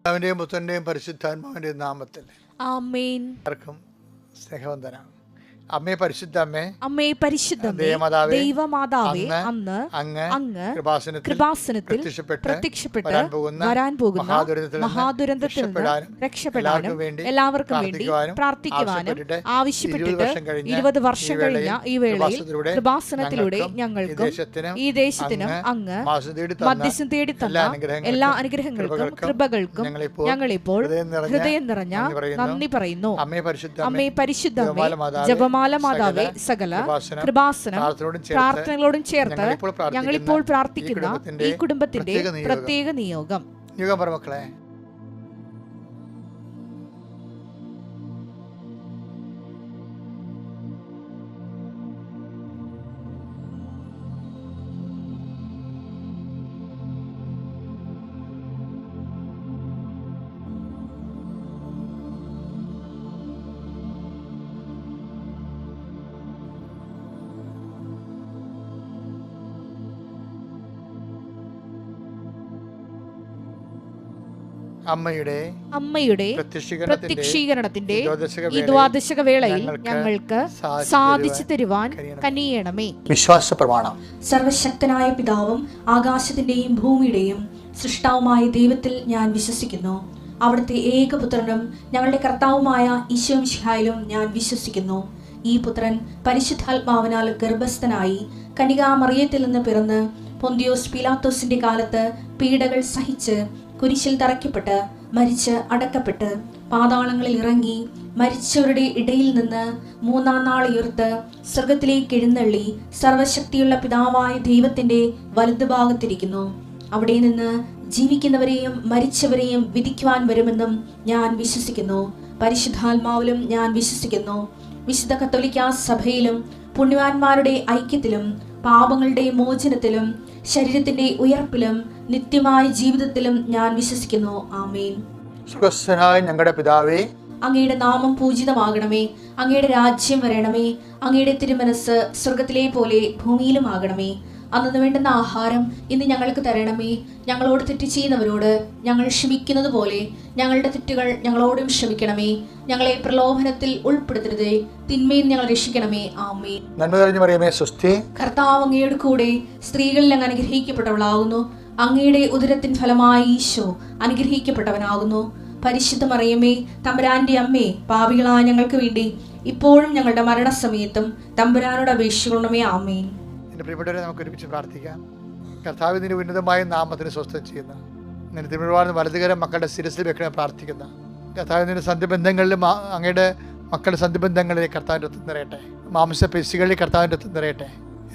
അവന്റെയും പുത്രന്റെയും പരിശുദ്ധാത്മാവിന്റെയും നാമത്തിൽ ആമേൻ. ആർക്കും സ്നേഹവന്ദനം. അമ്മേ പരിശുദ്ധ അമ്മേ, അമ്മേ പരിശുദ്ധമേ, ദൈവമാതാവേ, അന്ന് അങ്ങ് കൃപാസനത്തിൽ പ്രത്യക്ഷപ്പെട്ട് വരാൻ പോകുന്ന മഹാദുരന്തത്തിൽ നിന്ന് രക്ഷപ്പെടാനും എല്ലാവർക്കും വേണ്ടി പ്രാർത്ഥിക്കുവാനും ആവശ്യപ്പെട്ടിട്ട് 20 വർഷം കഴിഞ്ഞ ഈ വേളയിൽ കൃപാസനത്തിലൂടെ ഞങ്ങൾക്കും ഈ ദേശത്തിനും അങ്ങ് മധ്യസ്ഥം തേടി തന്ന എല്ലാ അനുഗ്രഹങ്ങൾക്കും കൃപകൾക്കും ഞങ്ങളിപ്പോൾ ഹൃദയം നിറഞ്ഞ നന്ദി പറയുന്നു. അമ്മേ പരിശുദ്ധമേ, ജപമാല മാതാവേ, സകല കൃപാസനം പ്രാർത്ഥനകളോടും ചേർത്ത് ഞങ്ങളിപ്പോൾ പ്രാർത്ഥിക്കുന്ന ഈ കുടുംബത്തിന്റെ പ്രത്യേക നിയോഗം. മക്കളെ, അമ്മയുടെ പ്രത്യക്ഷീകരണത്തിന്റെ ഈ ദ്വാദശക വേളയിൽ ഞങ്ങൾക്ക് സാധിച്ചു തരുവാൻ കനിയണമേ. വിശ്വാസ പ്രമാണം. സർവശക്തനായ പിതാവും ആകാശത്തിന്റെയും ഭൂമിയുടെയും സൃഷ്ടാവുമായ ദൈവത്തിൽ ഞാൻ വിശ്വസിക്കുന്നു. അവിടുത്തെ ഏകപുത്രനും ഞങ്ങളുടെ കർത്താവുമായ ഈശോ മിശിഹായിലും ഞാൻ വിശ്വസിക്കുന്നു. ഈ പുത്രൻ പരിശുദ്ധാത്മാവിനാൽ ഗർഭസ്ഥനായി കന്യകാമറിയത്തിൽ നിന്ന് പിറന്ന് പൊന്തിയോസ് പീലാത്തോസിന്റെ കാലത്ത് പീഡകൾ സഹിച്ച് കുരിശിൽ തറയ്ക്കപ്പെട്ട് മരിച്ച് അടക്കപ്പെട്ട് പാതാളങ്ങളിൽ ഇറങ്ങി മരിച്ചവരുടെ ഇടയിൽ നിന്ന് 3-ാം നാൾ ഉയർത്ത് സ്വർഗത്തിലേക്ക് എഴുന്നള്ളി സർവശക്തിയുള്ള പിതാവായ ദൈവത്തിന്റെ വലതുഭാഗത്തിരിക്കുന്നു. അവിടെ നിന്ന് ജീവിക്കുന്നവരെയും മരിച്ചവരെയും വിധിക്കുവാൻ വരുമെന്നും ഞാൻ വിശ്വസിക്കുന്നു. പരിശുദ്ധാത്മാവിലും ഞാൻ വിശ്വസിക്കുന്നു. വിശുദ്ധ കത്തോലിക്കാ സഭയിലും പുണ്യവാന്മാരുടെ ഐക്യത്തിലും പാപങ്ങളുടെ മോചനത്തിലും ശരീരത്തിന്റെ ഉയർപ്പിലും നിത്യമായ ജീവിതത്തിലും ഞാൻ വിശ്വസിക്കുന്നു. ആമേൻ. സ്വർഗ്ഗസ്ഥനായ ഞങ്ങളുടെ പിതാവേ, അങ്ങയുടെ നാമം പൂജിതമാകണമേ. അങ്ങയുടെ രാജ്യം വരണമേ. അങ്ങയുടെ തിരുമനസ് സ്വർഗത്തിലെ പോലെ ഭൂമിയിലും ആകണമേ. അന്നു വേണ്ടുന്ന ആഹാരം ഇന്ന് ഞങ്ങൾക്ക് തരണമേ. ഞങ്ങളോട് തെറ്റ് ചെയ്യുന്നവരോട് ഞങ്ങൾ ക്ഷമിക്കുന്നത് പോലെ ഞങ്ങളുടെ തെറ്റുകൾ ഞങ്ങളോടും ക്ഷമിക്കണമേ. ഞങ്ങളെ പ്രലോഭനത്തിൽ ഉൾപ്പെടുത്തരുതേ, തിന്മയിൽ ഞങ്ങൾ രക്ഷിക്കണമേ. ആമേൻ. നന്മ നിറഞ്ഞ മറിയമേ, സ്വസ്തി. കർത്താവ് അങ്ങയുടെ കൂടെ സ്ത്രീകളിൽ അങ്ങ് അനുഗ്രഹിക്കപ്പെട്ടവളാകുന്നു. അങ്ങയുടെ ഉദരത്തിൻ ഫലമായി ഈശോ അനുഗ്രഹിക്കപ്പെട്ടവനാകുന്നു. പരിശുദ്ധ മറിയമേ, തമ്പുരാന്റെ അമ്മേ, പാപികളായ ഞങ്ങൾക്ക് വേണ്ടി ഇപ്പോഴും ഞങ്ങളുടെ മരണസമയത്തും തമ്പുരാനോട് അപേക്ഷിക്കണമേ. ആമേൻ. എൻ്റെ പ്രിയപ്പെട്ടവരെ, നമുക്ക് ഒരുമിച്ച് പ്രാർത്ഥിക്കാം. കർത്താവ് നിന്റെ ഉന്നതമായ നാമത്തിന് സ്വസ്ഥം ചെയ്യുന്ന നിന്റെ തിരുവാർന്ന വലതുകരം മക്കളുടെ ശിരസിൽ വെക്കണേ പ്രാർത്ഥിക്കുന്ന കർത്താവ് നിന്റെ സന്ധിബന്ധങ്ങളിലും അങ്ങയുടെ മക്കളുടെ സന്ധിബന്ധങ്ങളിൽ കർത്താവിൻ്റെ രക്തം നിറയട്ടെ. മാംസപേശികളിൽ കർത്താവിൻ്റെ രക്തം നിറയട്ടെ.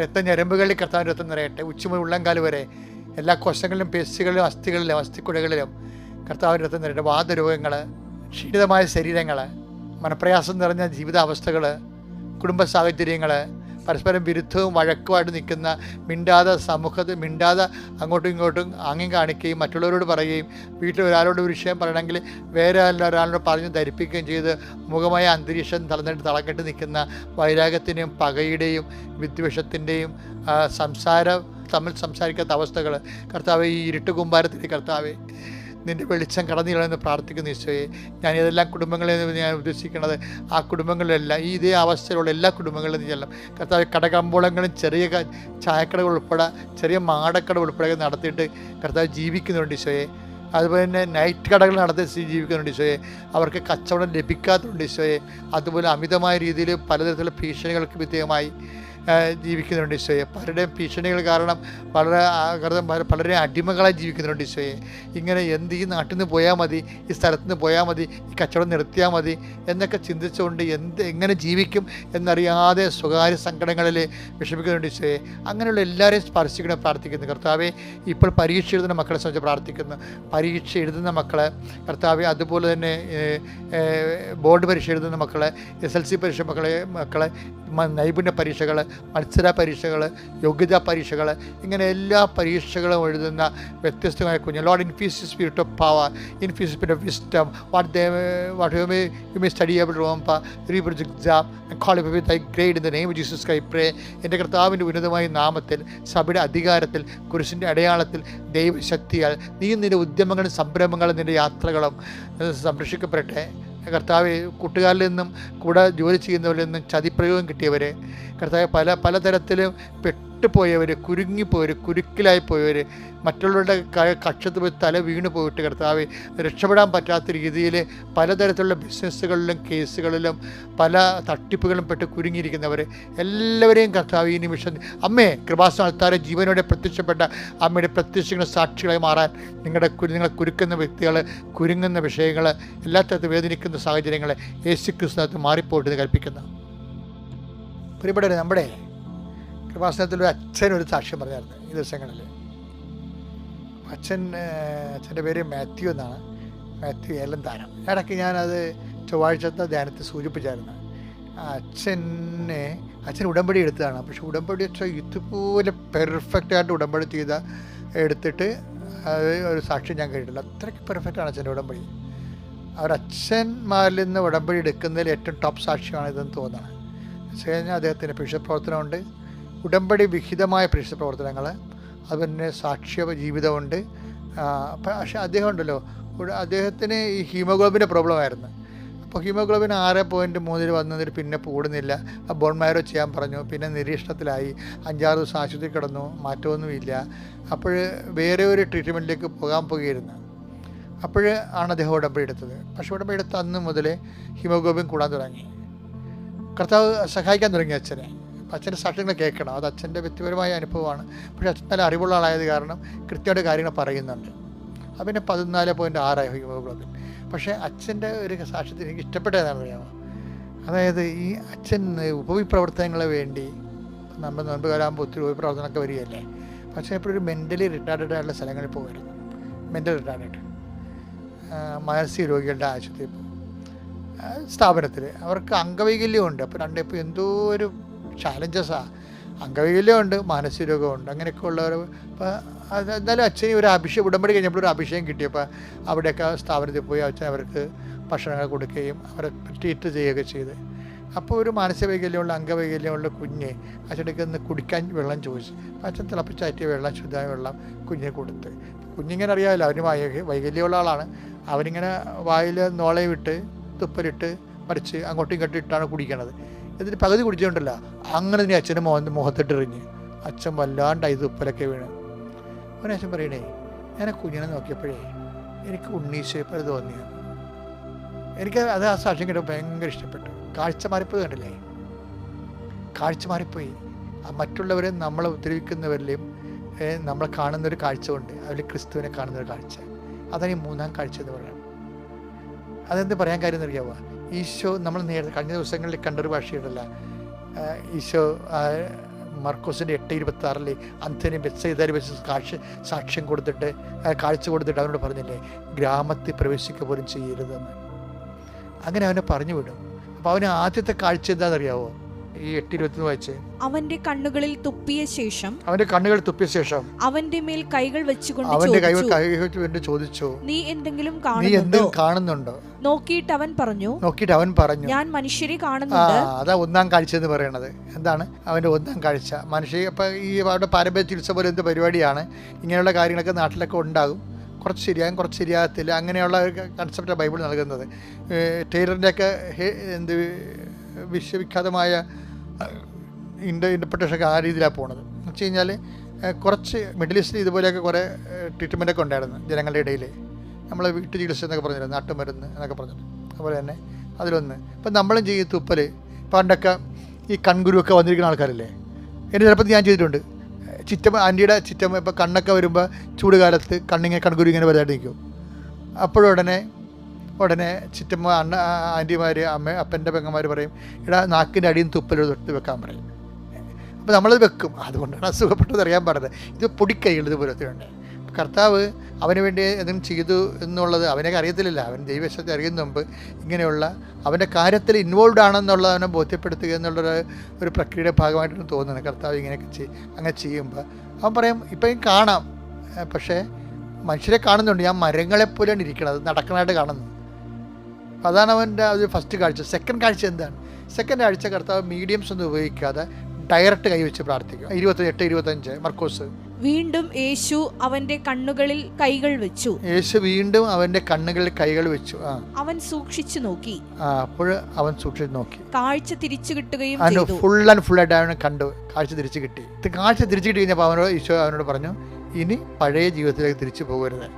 രക്തഞരമ്പുകളിൽ കർത്താവിൻ്റെ രക്തം നിറയട്ടെ. ഉച്ചമുതൽ ഉള്ളംകാല് വരെ എല്ലാ കോശങ്ങളിലും പേശികളിലും അസ്ഥികളിലും അസ്ഥിക്കുടകളിലും കർത്താവിൻ്റെ രക്തം നിറയട്ടെ. വാതരോഗങ്ങൾ, ക്ഷീണിതമായ ശരീരങ്ങൾ, മനപ്രയാസം നിറഞ്ഞ ജീവിതാവസ്ഥകൾ, കുടുംബ സാഹചര്യങ്ങൾ, പരസ്പരം വിരുദ്ധവും വഴക്കുമായിട്ട് നിൽക്കുന്ന, മിണ്ടാതെ അങ്ങോട്ടും ഇങ്ങോട്ടും ആംഗ്യം കാണിക്കുകയും മറ്റുള്ളവരോട് പറയുകയും വീട്ടിൽ ഒരാളോട് ഒരു വിഷയം പറയണമെങ്കിൽ വേറെ ഒരാളോട് പറഞ്ഞ് ധരിപ്പിക്കുകയും ചെയ്ത് മുഖമായ അന്തരീക്ഷം തളക്കെട്ട് നിൽക്കുന്ന വൈരാഗ്യത്തിൻ്റെയും പകയുടെയും വിദ്വേഷത്തിൻ്റെയും തമ്മിൽ സംസാരിക്കാത്ത അവസ്ഥകൾ കർത്താവെ, ഈ ഇരുട്ട് കൂമ്പാരത്തിലെ കർത്താവെ നിൻ്റെ വെളിച്ചം കടന്നില്ലെന്ന് പ്രാർത്ഥിക്കുന്ന ഈശോയെ, ഞാൻ ഏതെല്ലാം കുടുംബങ്ങളെന്ന് ഞാൻ ഉദ്ദേശിക്കുന്നത് ആ കുടുംബങ്ങളിലെല്ലാം ഈ ഇതേ അവസ്ഥയിലുള്ള എല്ലാ കുടുംബങ്ങളിലും ചെല്ലാം കർത്താവ്. കടകമ്പോളങ്ങളും ചെറിയ ചായക്കടകൾ ഉൾപ്പെടെ ചെറിയ മാടക്കട ഉൾപ്പെടെ നടത്തിയിട്ട് കർത്താവ് ജീവിക്കുന്നുണ്ട് ഈശോയെ. അതുപോലെ തന്നെ നൈറ്റ് കടകൾ നടത്തി ജീവിക്കുന്നുണ്ട് ഈശോയെ. അവർക്ക് കച്ചവടം ലഭിക്കാത്തതുണ്ട് ഈശോയെ. അതുപോലെ അമിതമായ രീതിയിൽ പലതരത്തിലുള്ള ഭീഷണികൾക്ക് വിധേയമായി ജീവിക്കുന്നുണ്ട് ഈശോയെ. പലരുടെയും ഭീഷണികൾ കാരണം പലരെ അടിമകളായി ജീവിക്കുന്നുണ്ട് ഈശോയെ. ഇങ്ങനെ ഈ നാട്ടിൽ നിന്ന് പോയാൽ മതി, ഈ സ്ഥലത്ത് നിന്ന് പോയാൽ മതി, ഈ കച്ചവടം നിർത്തിയാൽ മതി എന്നൊക്കെ ചിന്തിച്ചുകൊണ്ട് എങ്ങനെ ജീവിക്കും എന്നറിയാതെ സ്വകാര്യ സങ്കടങ്ങളിൽ വിഷമിക്കുന്നുണ്ട് ഈശോയെ. അങ്ങനെയുള്ള എല്ലാവരെയും സ്പർശിക്കണം പ്രാർത്ഥിക്കുന്നു കർത്താവെ. ഇപ്പോൾ പരീക്ഷ എഴുതുന്ന മക്കളെ സംബന്ധിച്ച് പ്രാർത്ഥിക്കുന്നു. പരീക്ഷ എഴുതുന്ന മക്കളെ കർത്താവെ, അതുപോലെ തന്നെ ബോർഡ് പരീക്ഷ എഴുതുന്ന മക്കളെ, SLC പരീക്ഷ മക്കളെ നൈപുണ്യ പരീക്ഷകൾ, മത്സര പരീക്ഷകൾ, യോഗ്യതാ പരീക്ഷകൾ, ഇങ്ങനെ എല്ലാ പരീക്ഷകളും എഴുതുന്ന വ്യത്യസ്തമായ കുഞ്ഞ്. Lord infuse spirit of power, infuse spirit of wisdom, what you may study able റോംപ റീപ്രൊജ് exam qualify with A grade in the name of Jesus Christ pray. എൻ്റെ കർത്താവിൻ്റെ ഉന്നതമായ നാമത്തിൽ, സഭയുടെ അധികാരത്തിൽ, കുരിശിൻ്റെ അടയാളത്തിൽ, ദൈവശക്തിയാൽ നീയും നിൻ്റെ ഉദ്യമങ്ങളും സംരംഭങ്ങളും നിൻ്റെ യാത്രകളും സംരക്ഷിക്കപ്പെടട്ടെ. കർത്താവ്, കൂട്ടുകാരിൽ നിന്നും കൂടെ ജോലി ചെയ്യുന്നവരിൽ നിന്നും ചതിപ്രയോഗം കിട്ടിയവർ, കർത്താവ് പലതരത്തിലും പെട്ടുപോയവർ, കുരുങ്ങിപ്പോയവർ, കുരുക്കിലായിപ്പോയവർ, മറ്റുള്ളവരുടെ കക്ഷത്ത് പോയി തല വീണ് പോയിട്ട് കർത്താവ് രക്ഷപ്പെടാൻ പറ്റാത്ത രീതിയിൽ പലതരത്തിലുള്ള ബിസിനസ്സുകളിലും കേസുകളിലും പല തട്ടിപ്പുകളും പെട്ട് കുരുങ്ങിയിരിക്കുന്നവർ എല്ലാവരെയും കർത്താവ് ഈ നിമിഷം അമ്മേ കൃപാസന ആൾക്കാരെ ജീവനോടെ പ്രത്യക്ഷപ്പെട്ട അമ്മയുടെ പ്രത്യക്ഷങ്ങൾ സാക്ഷികളായി മാറാൻ നിങ്ങളെ കുരുക്കുന്ന വ്യക്തികൾ, കുരുങ്ങുന്ന വിഷയങ്ങൾ, എല്ലാ തരത്തിൽ വേദനിക്കുന്ന സാഹചര്യങ്ങളെ യേശുക്രിസ്തുവിനകത്ത് മാറിപ്പോയിട്ട് കൽപ്പിക്കുന്ന പ്രിയപ്പെട്ടവരെ, നമ്മുടെ കൃപാസനത്തിലൊരു അച്ഛനൊരു സാക്ഷ്യം പറഞ്ഞായിരുന്നു ഈ ദിവസങ്ങളിൽ. അച്ഛൻ്റെ പേര് മാത്യു എന്നാണ്, മാത്യു ഏലന്താനം. ഇടയ്ക്ക് ഞാനത് ചൊവ്വാഴ്ചത്തെ ധ്യാനത്തിൽ സൂചിപ്പിച്ചായിരുന്നു. അച്ഛൻ ഉടമ്പടി എടുത്തതാണ്. പക്ഷെ ഉടമ്പടി വെച്ചാൽ ഇതുപോലെ പെർഫെക്റ്റായിട്ട് ഉടമ്പടി എടുത്തിട്ട് അത് ഒരു സാക്ഷ്യം ഞാൻ കേട്ടിട്ടില്ല. അത്രയ്ക്ക് പെർഫെക്റ്റാണ് അച്ഛൻ്റെ ഉടമ്പടി. അവരച്ഛന്മാരിൽ നിന്ന് ഉടമ്പടി എടുക്കുന്നതിൽ ഏറ്റവും ടോപ്പ് സാക്ഷ്യമാണ് ഇതെന്ന് തോന്നുന്നത്. വെച്ച് കഴിഞ്ഞാൽ അദ്ദേഹത്തിൻ്റെ പ്രേക്ഷിത പ്രവർത്തനമുണ്ട്, ഉടമ്പടി വിഹിതമായ പ്രേക്ഷിത പ്രവർത്തനങ്ങൾ, അതുപോലെ സാക്ഷ്യ ജീവിതമുണ്ട്. പക്ഷേ അദ്ദേഹം ഉണ്ടല്ലോ, അദ്ദേഹത്തിന് ഈ ഹീമോഗ്ലോബിൻ്റെ പ്രോബ്ലം ആയിരുന്നു. അപ്പോൾ ഹീമോഗ്ലോബിൻ 6.3 വന്നതിൽ പിന്നെ കൂടുന്നില്ല. ബോൺ മാരോ ചെയ്യാൻ പറഞ്ഞു. പിന്നെ നിരീക്ഷണത്തിലായി 5-6 ദിവസം ആശുപത്രി കിടന്നു, മാറ്റമൊന്നുമില്ല. അപ്പോൾ വേറെ ഒരു ട്രീറ്റ്മെൻറ്റിലേക്ക് പോകുകയായിരുന്നു. അപ്പോൾ ആണ് അദ്ദേഹം ഉടമ്പടി എടുത്തത്. പക്ഷേ ഉടമ്പടി എടുത്ത അന്ന് മുതൽ ഹീമോഗ്ലോബിൻ കൂടാൻ തുടങ്ങി. കർത്താവ് സഹായിക്കാൻ തുടങ്ങി അച്ഛനെ. അച്ഛൻ്റെ സാക്ഷ്യങ്ങൾ കേൾക്കണം, അത് അച്ഛൻ്റെ വ്യക്തിപരമായ അനുഭവമാണ്. പക്ഷേ അച്ഛൻ നല്ല അറിവുള്ള ആളായത് കാരണം കൃത്യമായിട്ട് കാര്യങ്ങൾ പറയുന്നുണ്ട്. അത് പിന്നെ 14.6 ഹീമോഗ്ലോബിൻ. പക്ഷേ അച്ഛൻ്റെ ഒരു സാക്ഷ്യത്തിൽ എനിക്ക് ഇഷ്ടപ്പെട്ടതെന്നാണ് അറിയാമോ, അതായത് ഈ അച്ഛൻ ഉപവിപ്രവർത്തനങ്ങളെ വേണ്ടി നമ്മൾ നോമ്പ് കാലാകുമ്പോൾ ഒത്തിരി ഉപവിപ്രവർത്തനമൊക്കെ വരികയല്ലേ. പക്ഷേ എപ്പോഴൊരു മെൻ്റലി റിട്ടാർഡഡ് ആയിട്ടുള്ള സ്ഥലങ്ങളിൽ പോകുമായിരുന്നു. മെൻ്റൽ റിട്ടാർഡഡ് മാനസിക രോഗികളുടെ ആശുപത്രിയിൽ പോകും, സ്ഥാപനത്തിൽ. അവർക്ക് അംഗവൈകല്യമുണ്ട്. അപ്പോൾ ഇപ്പോൾ എന്തോ ഒരു ചാലഞ്ചസാണ്. അംഗവൈകല്യമുണ്ട്, മാനസിക രോഗമുണ്ട്, അങ്ങനെയൊക്കെ ഉള്ളവർ. അപ്പോൾ എന്നാലും അച്ഛന് ഒരു അഭിഷേകം, ഉടമ്പടി കഴിഞ്ഞപ്പോൾ ഒരു അഭിഷേകം കിട്ടിയപ്പോൾ അവിടെയൊക്കെ സ്ഥാപനത്തിൽ പോയി അച്ഛൻ അവർക്ക് ഭക്ഷണങ്ങൾ കൊടുക്കുകയും അവരെ ട്രീറ്റ് ചെയ്യുകയൊക്കെ ചെയ്ത്. അപ്പോൾ ഒരു മാനസിക വൈകല്യമുള്ള, അംഗവൈകല്യമുള്ള കുഞ്ഞ് അച്ഛനൊക്കെ ഒന്ന് കുടിക്കാൻ വെള്ളം ചോദിച്ചു. അപ്പോൾ അച്ഛൻ തിളപ്പിച്ചാറ്റിയ വെള്ളം, ശുദ്ധമായ വെള്ളം കുഞ്ഞിനെ കൊടുത്ത്. കുഞ്ഞിങ്ങനെ അറിയാമല്ലോ, അവന് വൈകല്യമുള്ള ആളാണ്. അവനിങ്ങനെ വായിൽ നോളയും ഇട്ട് തുപ്പലിട്ട് മറിച്ച് അങ്ങോട്ടും ഇങ്ങോട്ടും ഇട്ടാണ് കുടിക്കണത്. എന്നിട്ട് പകുതി കുടിച്ചിട്ടുണ്ടല്ലോ, അങ്ങനെ തന്നെ അച്ഛൻ്റെ മുഖത്തിട്ടെറിഞ്ഞ് അച്ഛൻ വല്ലാണ്ടായി തുപ്പലൊക്കെ വീണ്. അവനെ അച്ഛൻ പറയണേ, ഞാൻ കുഞ്ഞിനെ നോക്കിയപ്പോഴേ എനിക്ക് ഉണ്ണീശോയെ പോലെ തോന്നിയത്. എനിക്ക് അത് ആ സാക്ഷ്യം കേട്ടപ്പോൾ ഭയങ്കര ഇഷ്ടപ്പെട്ടു. കാഴ്ച മാറിപ്പോയി, കണ്ടില്ലേ, കാഴ്ച മാറിപ്പോയി. മറ്റുള്ളവരെ നമ്മളെ ഉപദ്രവിക്കുന്നവരിലും നമ്മളെ കാണുന്നൊരു കാഴ്ച ഉണ്ട്, അതിൽ ക്രിസ്തുവിനെ കാണുന്നൊരു കാഴ്ച. അതാണ് ഈ 3-ാം കാഴ്ച എന്ന് പറയുന്നത്. അതെന്ത് പറയാൻ കാര്യം എന്നറിയാവുക, ഈശോ നമ്മൾ നേരത്തെ കഴിഞ്ഞ ദിവസങ്ങളിൽ കണ്ടൊരു ഭാഷയുണ്ടല്ല, ഈശോ മർക്കോസിൻ്റെ 8:26 അന്ധനെ ബെത്സയിദയിൽ വെച്ച് സാക്ഷ്യം കൊടുത്തിട്ട്, കാഴ്ച കൊടുത്തിട്ട് അവനോട് പറഞ്ഞില്ലേ, ഗ്രാമത്തിൽ പ്രവേശിക്കുക പോലും ചെയ്യരുതെന്ന്. അങ്ങനെ അവനെ പറഞ്ഞു വിടും. അപ്പോൾ അവന് ആദ്യത്തെ കാഴ്ച എന്താണെന്നറിയാവോ, ഈ 8:21 വായിച്ച്, അവന്റെ കണ്ണുകളിൽ തുപ്പിയ ശേഷം അവന്റെ മേൽ കൈകൾ വെച്ചുകൊണ്ട് ചോദിച്ചു, നീ എന്തെങ്കിലും കാണുന്നുണ്ടോ? നോക്കിയിട്ട് അവൻ പറഞ്ഞു, ഞാൻ മനുഷ്യരെ കാണുന്നുണ്ട്. അതാ 1-ാം കാഴ്ച എന്ന് പറയുന്നത്. എന്താണ് അവന്റെ 1-ാം കാഴ്ച? മനുഷ്യ ഇപ്പം ഈ അവരുടെ പാരമ്പര്യ ചികിത്സ പോലെ എന്ത് പരിപാടിയാണ്, ഇങ്ങനെയുള്ള കാര്യങ്ങളൊക്കെ നാട്ടിലൊക്കെ ഉണ്ടാകും. കുറച്ച് ശരിയാകും, കുറച്ച് ശരിയാകത്തില്ല. അങ്ങനെയുള്ള കൺസെപ്റ്റാണ് ബൈബിൾ നൽകുന്നത്. ടൈലറിൻ്റെയൊക്കെ വിശ്വവിഖ്യാതമായ ഇൻ്റർപ്രിട്ടേഷനൊക്കെ ആ രീതിയിലാണ് പോണത്. എന്ന് വെച്ച് കഴിഞ്ഞാൽ കുറച്ച് മിഡിൽ ഈസ്റ്റിൽ ഇതുപോലെയൊക്കെ കുറേ ട്രീറ്റ്മെൻറ്റൊക്കെ ഉണ്ടായിരുന്നു ജനങ്ങളുടെ ഇടയിൽ. നമ്മൾ വീട്ടു ചികിത്സ എന്നൊക്കെ പറഞ്ഞില്ല, നാട്ടുമരുന്ന് എന്നൊക്കെ പറഞ്ഞിട്ട്. അതുപോലെ തന്നെ അതിലൊന്ന് ഇപ്പം നമ്മളും ചെയ്യും തുപ്പൽ. പണ്ടൊക്കെ ഈ കൺകുരുവൊക്കെ വന്നിരിക്കുന്ന ആൾക്കാരല്ലേ, എൻ്റെ ചിലപ്പോൾ ഞാൻ ചെയ്തിട്ടുണ്ട്. ആൻറ്റിയുടെ ചിറ്റമ്മ ഇപ്പോൾ കണ്ണൊക്കെ വരുമ്പോൾ ചൂട് കാലത്ത് കൺകുരു ഇങ്ങനെ വരാതെ നിൽക്കും. ഉടനെ ചിറ്റമ്മ ആൻറ്റിമാർ, അപ്പൻ്റെ പെങ്ങന്മാർ പറയും, ഇടാ നാക്കിൻ്റെ അടിയും തുപ്പൽ തൊട്ട് വെക്കാൻ പറയും. അപ്പോൾ നമ്മളത് വെക്കും. അതുകൊണ്ടാണ് അസുഖപ്പെട്ടത് അറിയാൻ പാടില്ല. ഇത് പൊടിക്കൈകൾ ഇതുപോലത്തെ ഉണ്ട്. കർത്താവ് അവന് വേണ്ടി എന്തെങ്കിലും ചെയ്തു എന്നുള്ളത് അവനൊക്കെ അറിയത്തില്ല. അവൻ ദൈവശക്തി അറിയുന്ന മുമ്പ് ഇങ്ങനെയുള്ള അവൻ്റെ കാര്യത്തിൽ ഇൻവോൾവ് ആണെന്നുള്ളത് അവനെ ബോധ്യപ്പെടുത്തുക ഒരു പ്രക്രിയയുടെ ഭാഗമായിട്ടാണ് തോന്നുന്നത്. കർത്താവ് ഇങ്ങനെയൊക്കെ അങ്ങനെ ചെയ്യുമ്പോൾ അവൻ പറയും ഇപ്പം കാണാം, പക്ഷേ മനുഷ്യരെ കാണുന്നുണ്ട്, ഞാൻ മരങ്ങളെപ്പോലെയാണ് ഇരിക്കുന്നത്, നടക്കണമായിട്ട് കാണുന്നു. അതാണ് അവൻ്റെ ഒരു ഫസ്റ്റ് കാഴ്ച. സെക്കൻഡ് കാഴ്ച എന്താണ്? സെക്കൻഡ് കാഴ്ച കർത്താവ് മീഡിയംസ് ഒന്നും ഉപയോഗിക്കാതെ ഡയറക്റ്റ് കൈവച്ച് പ്രാർത്ഥിക്കും. 28-25 മർക്കോസ്. വീണ്ടും യേശു അവന്റെ കണ്ണുകളിൽ കൈകൾ വെച്ചു. യേശു വീണ്ടും അവന്റെ കണ്ണുകളിൽ കൈകൾ വെച്ചു. അവൻ സൂക്ഷിച്ചു നോക്കി. അപ്പോൾ അവൻ സൂക്ഷിച്ചു നോക്കി, കാഴ്ച തിരിച്ചു കിട്ടുകയും ഫുൾ ആൻഡ് ഫുൾ ആയിട്ട് അവനെ കണ്ടു, കാഴ്ച തിരിച്ചു കിട്ടി. കാഴ്ച തിരിച്ചു കിട്ടി കഴിഞ്ഞപ്പോൾ അവനോട് ഈശോ അവനോട് പറഞ്ഞു, ഇനി പഴയ ജീവിതത്തിലേക്ക് തിരിച്ചു പോകരുത്,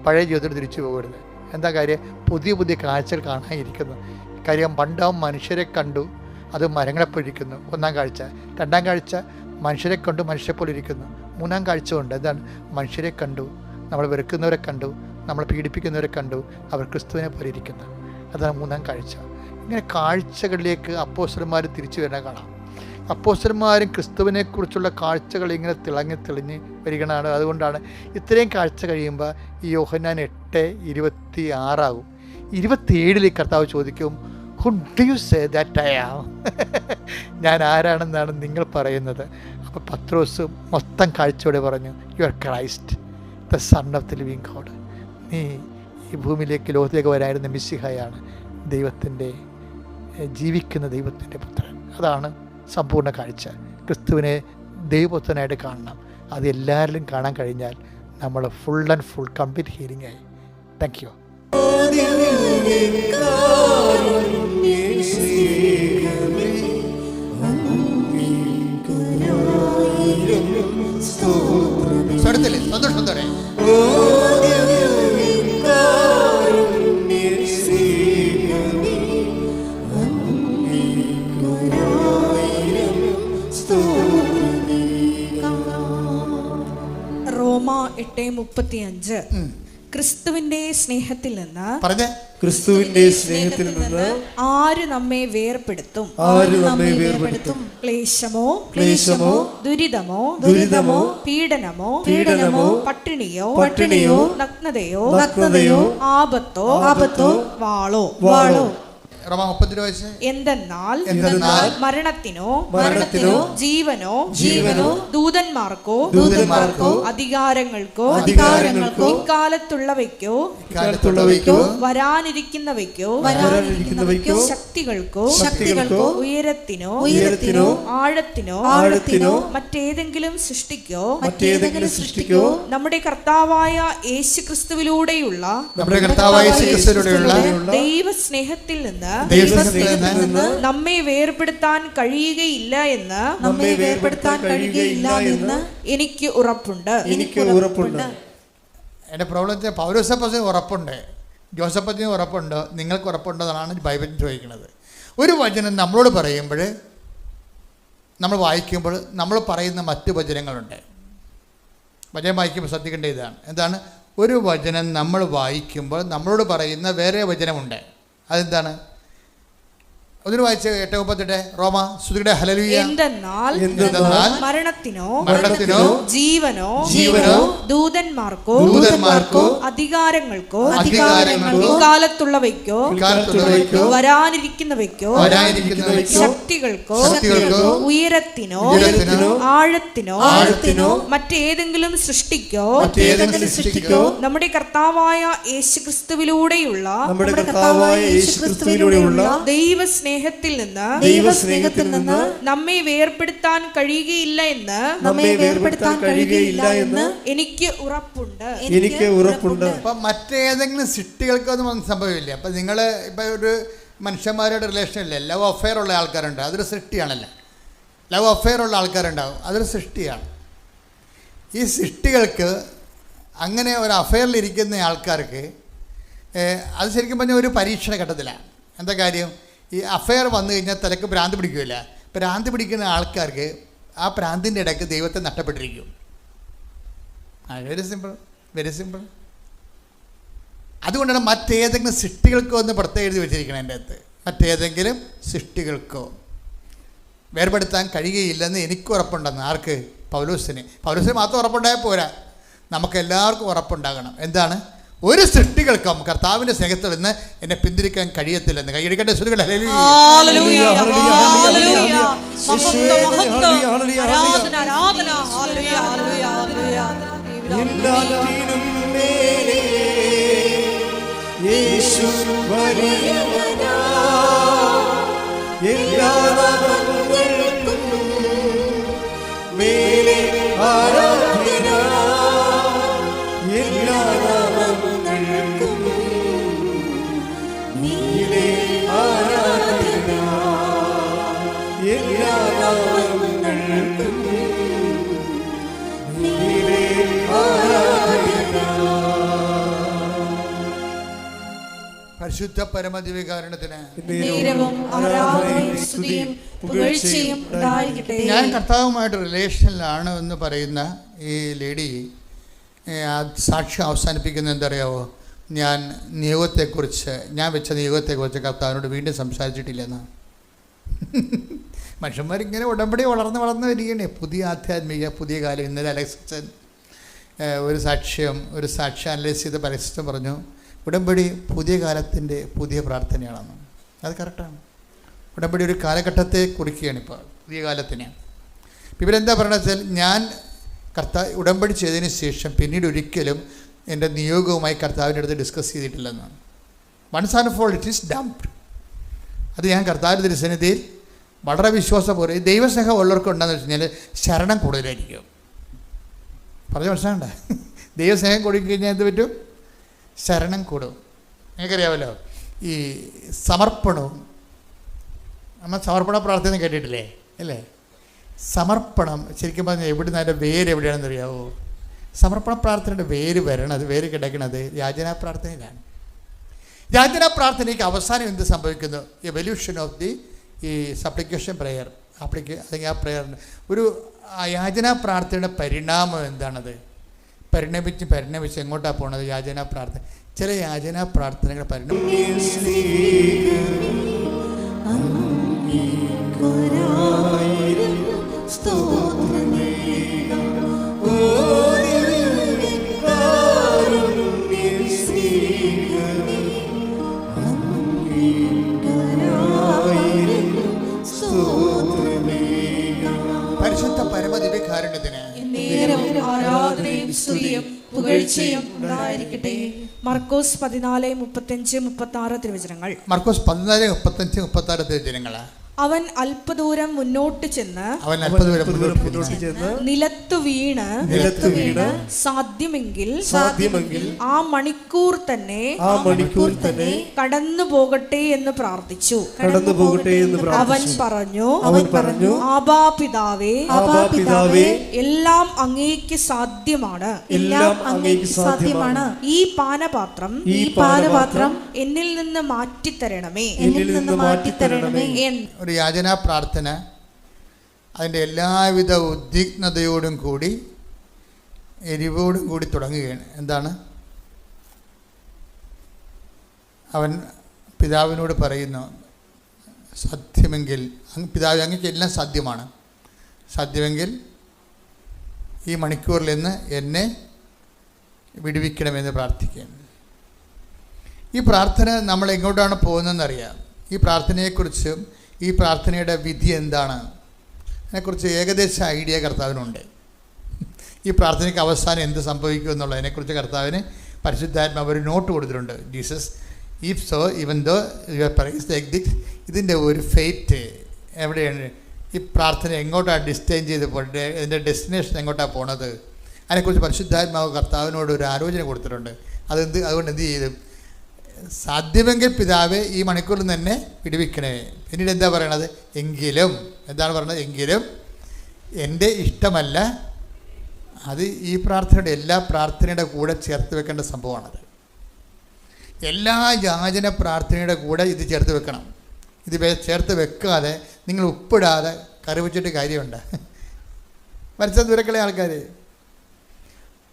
പഴയ ജീവിതത്തിൽ തിരിച്ചു പോകരുത്. എന്താ കാര്യം? പുതിയ പുതിയ കാഴ്ചകൾ കാണാനിരിക്കുന്നു. കാര്യം പണ്ട് അവൻ മനുഷ്യരെ കണ്ടു, അത് മരങ്ങളെപ്പോലിരിക്കുന്നു, ഒന്നാം കാഴ്ച. രണ്ടാം കാഴ്ച മനുഷ്യരെ കണ്ടു, മനുഷ്യരെപ്പോലെ ഇരിക്കുന്നു. മൂന്നാം കാഴ്ച ഉണ്ട്, എന്താണ്? മനുഷ്യരെ കണ്ടു, നമ്മൾ വെറുക്കുന്നവരെ കണ്ടു, നമ്മൾ പീഡിപ്പിക്കുന്നവരെ കണ്ടു, അവർ ക്രിസ്തുവിനെ പോലെ ഇരിക്കുന്നു. അതാണ് മൂന്നാം കാഴ്ച. ഇങ്ങനെ കാഴ്ചകളിലേക്ക് അപ്പോസ്തലന്മാർ തിരിച്ചു വരാൻ കാണാം. അപ്പോസ്തലന്മാരും ക്രിസ്തുവിനെക്കുറിച്ചുള്ള കാഴ്ചകൾ ഇങ്ങനെ തെളിഞ്ഞ് വരികയാണ്. അതുകൊണ്ടാണ് ഇത്രയും കാഴ്ച കഴിയുമ്പോൾ ഈ യോഹന്നാൻ 8:26 27 കർത്താവ് ചോദിക്കും, Who do you say that I am? ഞാൻ ആരാണെന്നാണ് നിങ്ങൾ പറയുന്നത്? അപ്പോൾ പത്രോസ് മൊത്തം കാഴ്ചയോടെ പറഞ്ഞു, you are Christ, the son of the living God. നീ ഈ ഭൂമിയിലേക്ക് ലോകത്തിലേക്ക് വരായിരുന്ന മിശിഹയാണ്, ദൈവത്തിൻ്റെ ജീവിക്കുന്ന ദൈവത്തിൻ്റെ പുത്രൻ. അതാണ് സമ്പൂർണ്ണ കാഴ്ച. ക്രിസ്തുവിനെ ദൈവപുത്രനായിട്ട് കാണണം. അത് എല്ലാവരിലും കാണാൻ കഴിഞ്ഞാൽ നമ്മൾ full and full complete healing ആയി. Thank you. സന്തോഷം. റോമ 8:35 ക്രിസ്തുവിന്റെ സ്നേഹത്തിൽ നിന്ന് ആര് നമ്മെ വേർപെടുത്തും? ക്ലേശമോ ദുരിതമോ പീഡനമോ പട്ടിണിയോ നഗ്നതയോ ആപത്തോ വാളോ. എന്തെന്നാൽ മരണത്തിനോ ജീവനോ ദൂതന്മാർക്കോ അധികാരങ്ങൾക്കോ ഇക്കാലത്തുള്ളവയ്ക്കോ വരാനിരിക്കുന്നവയ്ക്കോ ശക്തികൾക്കോ ഉയരത്തിനോ ആഴത്തിനോ മറ്റേതെങ്കിലും സൃഷ്ടിക്കോ നമ്മുടെ കർത്താവായ യേശുക്രിസ്തുവിലൂടെയുള്ള ദൈവസ്നേഹത്തിൽ നിന്ന് നമ്മെ വേർപെടുത്താൻ കഴിയുകയില്ല എന്ന് എനിക്ക് ഉറപ്പുണ്ട്. എൻ്റെ പ്രോബ്ലം പൗലോസപ്പത്തിന് ഉറപ്പുണ്ട്, ജോസഫത്തിന് ഉറപ്പുണ്ട്, നിങ്ങൾക്ക് ഉറപ്പുണ്ടെന്നാണ് ബൈബിൾ ചോദിക്കുന്നത്. ഒരു വചനം നമ്മളോട് പറയുമ്പോൾ, നമ്മൾ വായിക്കുമ്പോൾ നമ്മൾ പറയുന്ന മറ്റ് വചനങ്ങളുണ്ട്. വചനം വായിക്കുമ്പോൾ ശ്രദ്ധിക്കേണ്ട ഇതാണ്, എന്താണ്? ഒരു വചനം നമ്മൾ വായിക്കുമ്പോൾ നമ്മളോട് പറയുന്ന വേറെ വചനമുണ്ട്. അതെന്താണ്? അതിന് വായിച്ച 8:38 റോമ സ്തുതിയുടെ ഹല്ലേലൂയ. എന്തെന്നാൽ മരണത്തിനോ ജീവനോ ദൂതന്മാർക്കോ അധികാരങ്ങൾക്കോ ഇക്കാലത്തുള്ളവയ്ക്കോ വരാനിരിക്കുന്നവയ്ക്കോ ശക്തികൾക്കോ ഉയരത്തിനോ ആഴത്തിനോ മറ്റേതെങ്കിലും സൃഷ്ടിക്കോ നമ്മുടെ കർത്താവായ യേശുക്രിസ്തുവിലൂടെയുള്ള ദൈവസ്നേഹത്തിൽ നിന്ന് നമ്മെ വേർപെടുത്താൻ കഴിയുകയില്ല എന്ന് എനിക്ക് ഉറപ്പുണ്ട്. അപ്പം മറ്റേതെങ്കിലും സൃഷ്ടികൾക്കൊന്നും സംഭവമില്ല. അപ്പം നിങ്ങൾ ഇപ്പം ഒരു മനുഷ്യന്മാരുടെ റിലേഷനില്ലേ, ലവ് അഫെയർ ഉള്ള ആൾക്കാരുണ്ട്, അതൊരു സൃഷ്ടിയാണല്ലോ. ലവ് അഫെയർ ഉള്ള ആൾക്കാരുണ്ടാവും, അതൊരു സൃഷ്ടിയാണ്. ഈ സൃഷ്ടികൾക്ക് അങ്ങനെ ഒരു അഫെയറിലിരിക്കുന്ന ആൾക്കാർക്ക് അത് ശരിക്കും പറഞ്ഞാൽ ഒരു പരീക്ഷണ ഘട്ടത്തിലാണ്. എന്താ കാര്യം? ഈ അഫെയർ വന്നു കഴിഞ്ഞാൽ തലക്ക് ഭ്രാന്ത് പിടിക്കില്ല. ഭ്രാന്ത് പിടിക്കുന്ന ആൾക്കാർക്ക് ആ ഭ്രാന്തിൻ്റെ ഇടയ്ക്ക് ദൈവത്തെ നഷ്ടപ്പെട്ടിരിക്കും. Very simple. അതുകൊണ്ടാണ് മറ്റേതെങ്കിലും സൃഷ്ടികൾക്കോ എന്ന് പ്രത്യേകം എഴുതി വെച്ചിരിക്കണം എൻ്റെ അടുത്ത്. മറ്റേതെങ്കിലും സൃഷ്ടികൾക്കോ വേർപെടുത്താൻ കഴിയുകയില്ലെന്ന് എനിക്ക് ഉറപ്പുണ്ടെന്ന്. ആർക്ക്? പൗലോസിന് മാത്രം ഉറപ്പുണ്ടായാൽ പോരാ, നമുക്കെല്ലാവർക്കും ഉറപ്പുണ്ടാകണം. എന്താണ്? ഒരു സൃഷ്ടികൾക്കും കർത്താവിൻ്റെ സ്നേഹത്തിൽ നിന്ന് എന്നെ പിന്തിരിക്കാൻ കഴിയത്തില്ലെന്ന്. കൈയടിക്കട്ടെ ശ്രുതികളെ. പരിശുദ്ധ പരമദിവ്യകാരുണ്യത്തിന് ഞാൻ കർത്താവുമായിട്ട് റിലേഷനിലാണ് എന്ന് പറയുന്ന ഈ ലേഡി സാക്ഷ്യം അവസാനിപ്പിക്കുന്നത് എന്തറിയാവോ? ഞാൻ വെച്ച നിയോഗത്തെക്കുറിച്ച് കർത്താവിനോട് വീണ്ടും സംസാരിച്ചിട്ടില്ലെന്നാണ്. മനുഷ്യന്മാരിങ്ങനെ ഉടമ്പടി വളർന്ന് വരികയാണ്. പുതിയ ആധ്യാത്മിക പുതിയ കാലം. ഇന്നലെ അലക്സൻ ഒരു സാക്ഷ്യം അനലൈസ് ചെയ്ത് പരസ്യം പറഞ്ഞു, ഉടമ്പടി പുതിയ കാലത്തിൻ്റെ പുതിയ പ്രാർത്ഥനയാണെന്ന്. അത് കറക്റ്റാണ്. ഉടമ്പടി ഒരു കാലഘട്ടത്തെ കുറിക്കുകയാണ്, ഇപ്പോൾ പുതിയ കാലത്തിന്. ഇവരെന്താ പറയണത് വെച്ചാൽ, ഞാൻ ഉടമ്പടി ചെയ്തതിന് ശേഷം പിന്നീട് ഒരിക്കലും എൻ്റെ നിയോഗവുമായി കർത്താവിൻ്റെ അടുത്ത് ഡിസ്കസ് ചെയ്തിട്ടില്ലെന്നാണ്. Once and for it is dumped. അത് ഞാൻ കർത്താവിൻ്റെ തിരുസന്നിധിയിൽ വളരെ വിശ്വാസപൂർവ്വം, ദൈവസ്നേഹം ഉള്ളവർക്ക് ഉണ്ടെന്ന് വെച്ച് കഴിഞ്ഞാൽ ശരണം കൂടുതലായിരിക്കും. പറഞ്ഞ മനസ്സിലാകണ്ട? ദൈവസ്നേഹം കൊടുക്കഴിഞ്ഞാൽ എന്ത് പറ്റും? ശരണം കൂടും. നിങ്ങൾക്കറിയാമല്ലോ, ഈ സമർപ്പണവും, നമ്മൾ സമർപ്പണ പ്രാർത്ഥന കേട്ടിട്ടില്ലേ അല്ലേ? സമർപ്പണം ശരിക്കും പറഞ്ഞാൽ എവിടുന്ന് അതിൻ്റെ വേര് എവിടെയാണെന്ന് അറിയാവോ? സമർപ്പണ പ്രാർത്ഥനയുടെ വേര് കിടക്കുന്നത് യാചനാ പ്രാർത്ഥനയിലാണ്. യാചനാ പ്രാർത്ഥനയ്ക്ക് അവസാനം എന്ത് സംഭവിക്കുന്നു? എവല്യൂഷൻ ഓഫ് ദി ഈ സപ്ലിക്കേഷൻ പ്രെയർ അല്ലെങ്കിൽ ആ പ്രെയറിന് ഒരു യാചനാ പ്രാർത്ഥനയുടെ പരിണാമം എന്താണത്? പരിണമിച്ച് എങ്ങോട്ടാണ് പോണത്? യാചനാ പ്രാർത്ഥന. ചില യാചനാ പ്രാർത്ഥനകളുടെ പരിണാമം പരിശുദ്ധ പരമദിവ്യകാരുണ്യത്തിന് മർക്കോസ് 14:35-36 തിരുവചനങ്ങൾ. മർക്കോസ് 14:35-36 തിരുവചനങ്ങൾ. അവൻ അല്പദൂരം മുന്നോട്ട് ചെന്ന് നിലത്തു വീണ് സാധ്യമെങ്കിൽ ആ മണിക്കൂർ തന്നെ കടന്നു പോകട്ടെ എന്ന് പ്രാർത്ഥിച്ചു. അവൻ പറഞ്ഞു, ആബാ പിതാവേ, എല്ലാം അങ്ങേക്ക് സാധ്യമാണ്. ഈ പാനപാത്രം എന്നിൽ നിന്ന് മാറ്റിത്തരണമേ. ഒരു യാചനാ പ്രാർത്ഥന അതിൻ്റെ എല്ലാവിധ ഉദ്വിഗ്നതയോടും കൂടി എരിവോടും കൂടി തുടങ്ങുകയാണ്. എന്താണ്? അവൻ പിതാവിനോട് പറയുന്നു, സാധ്യമെങ്കിൽ പിതാവ് അങ്ങേക്ക് എല്ലാം സാധ്യമെങ്കിൽ ഈ മണിക്കൂറിൽ നിന്ന് എന്നെ വിടുവിക്കണമെന്ന് പ്രാർത്ഥിക്കുകയാണ്. ഈ പ്രാർത്ഥന നമ്മൾ എങ്ങോട്ടാണ് പോകുന്നതെന്നറിയാം. ഈ പ്രാർത്ഥനയെക്കുറിച്ചും ഈ പ്രാർത്ഥനയുടെ വിധി എന്താണ് അതിനെക്കുറിച്ച് ഏകദേശ ഐഡിയ കർത്താവിനുണ്ട്. ഈ പ്രാർത്ഥനയ്ക്ക് അവസാനം എന്ത് സംഭവിക്കും എന്നുള്ളതിനെക്കുറിച്ച് കർത്താവിന് പരിശുദ്ധാത്മാവ് ഒരു നോട്ട് കൊടുത്തിട്ടുണ്ട്. Jesus if so even though your price like this. ഇതിൻ്റെ ഒരു ഫെയ്റ്റ് എവിടെയാണ്? ഈ പ്രാർത്ഥന എങ്ങോട്ടാണ് ഡിസ്റ്റൈൻ ചെയ്ത് പോയിട്ട് ഇതിൻ്റെ ഡെസ്റ്റിനേഷൻ എങ്ങോട്ടാണ് പോണത്? അതിനെക്കുറിച്ച് പരിശുദ്ധാത്മാവ് കർത്താവിനോട് ഒരു ആലോചന കൊടുത്തിട്ടുണ്ട്. അതുകൊണ്ട് എന്ത് ചെയ്തു? സാധ്യമെങ്കിൽ പിതാവേ ഈ മണിക്കൂറിൽ തന്നെ വിടുവിക്കണേ. പിന്നീട് എന്താ പറയണത്? എന്താണ് പറയണത്? എങ്കിലും എൻ്റെ ഇഷ്ടമല്ല. അത് ഈ പ്രാർത്ഥനയുടെ എല്ലാ പ്രാർത്ഥനയുടെ കൂടെ ചേർത്ത് വെക്കേണ്ട സംഭവമാണത്. എല്ലാ യാചന പ്രാർത്ഥനയുടെ കൂടെ ഇത് ചേർത്ത് വെക്കണം. ഇത് ചേർത്ത് വെക്കാതെ നിങ്ങൾ ഉപ്പിടാതെ കറി വെച്ചിട്ട് കാര്യമുണ്ട്. മരിച്ച ദൂരക്കളെ ആൾക്കാർ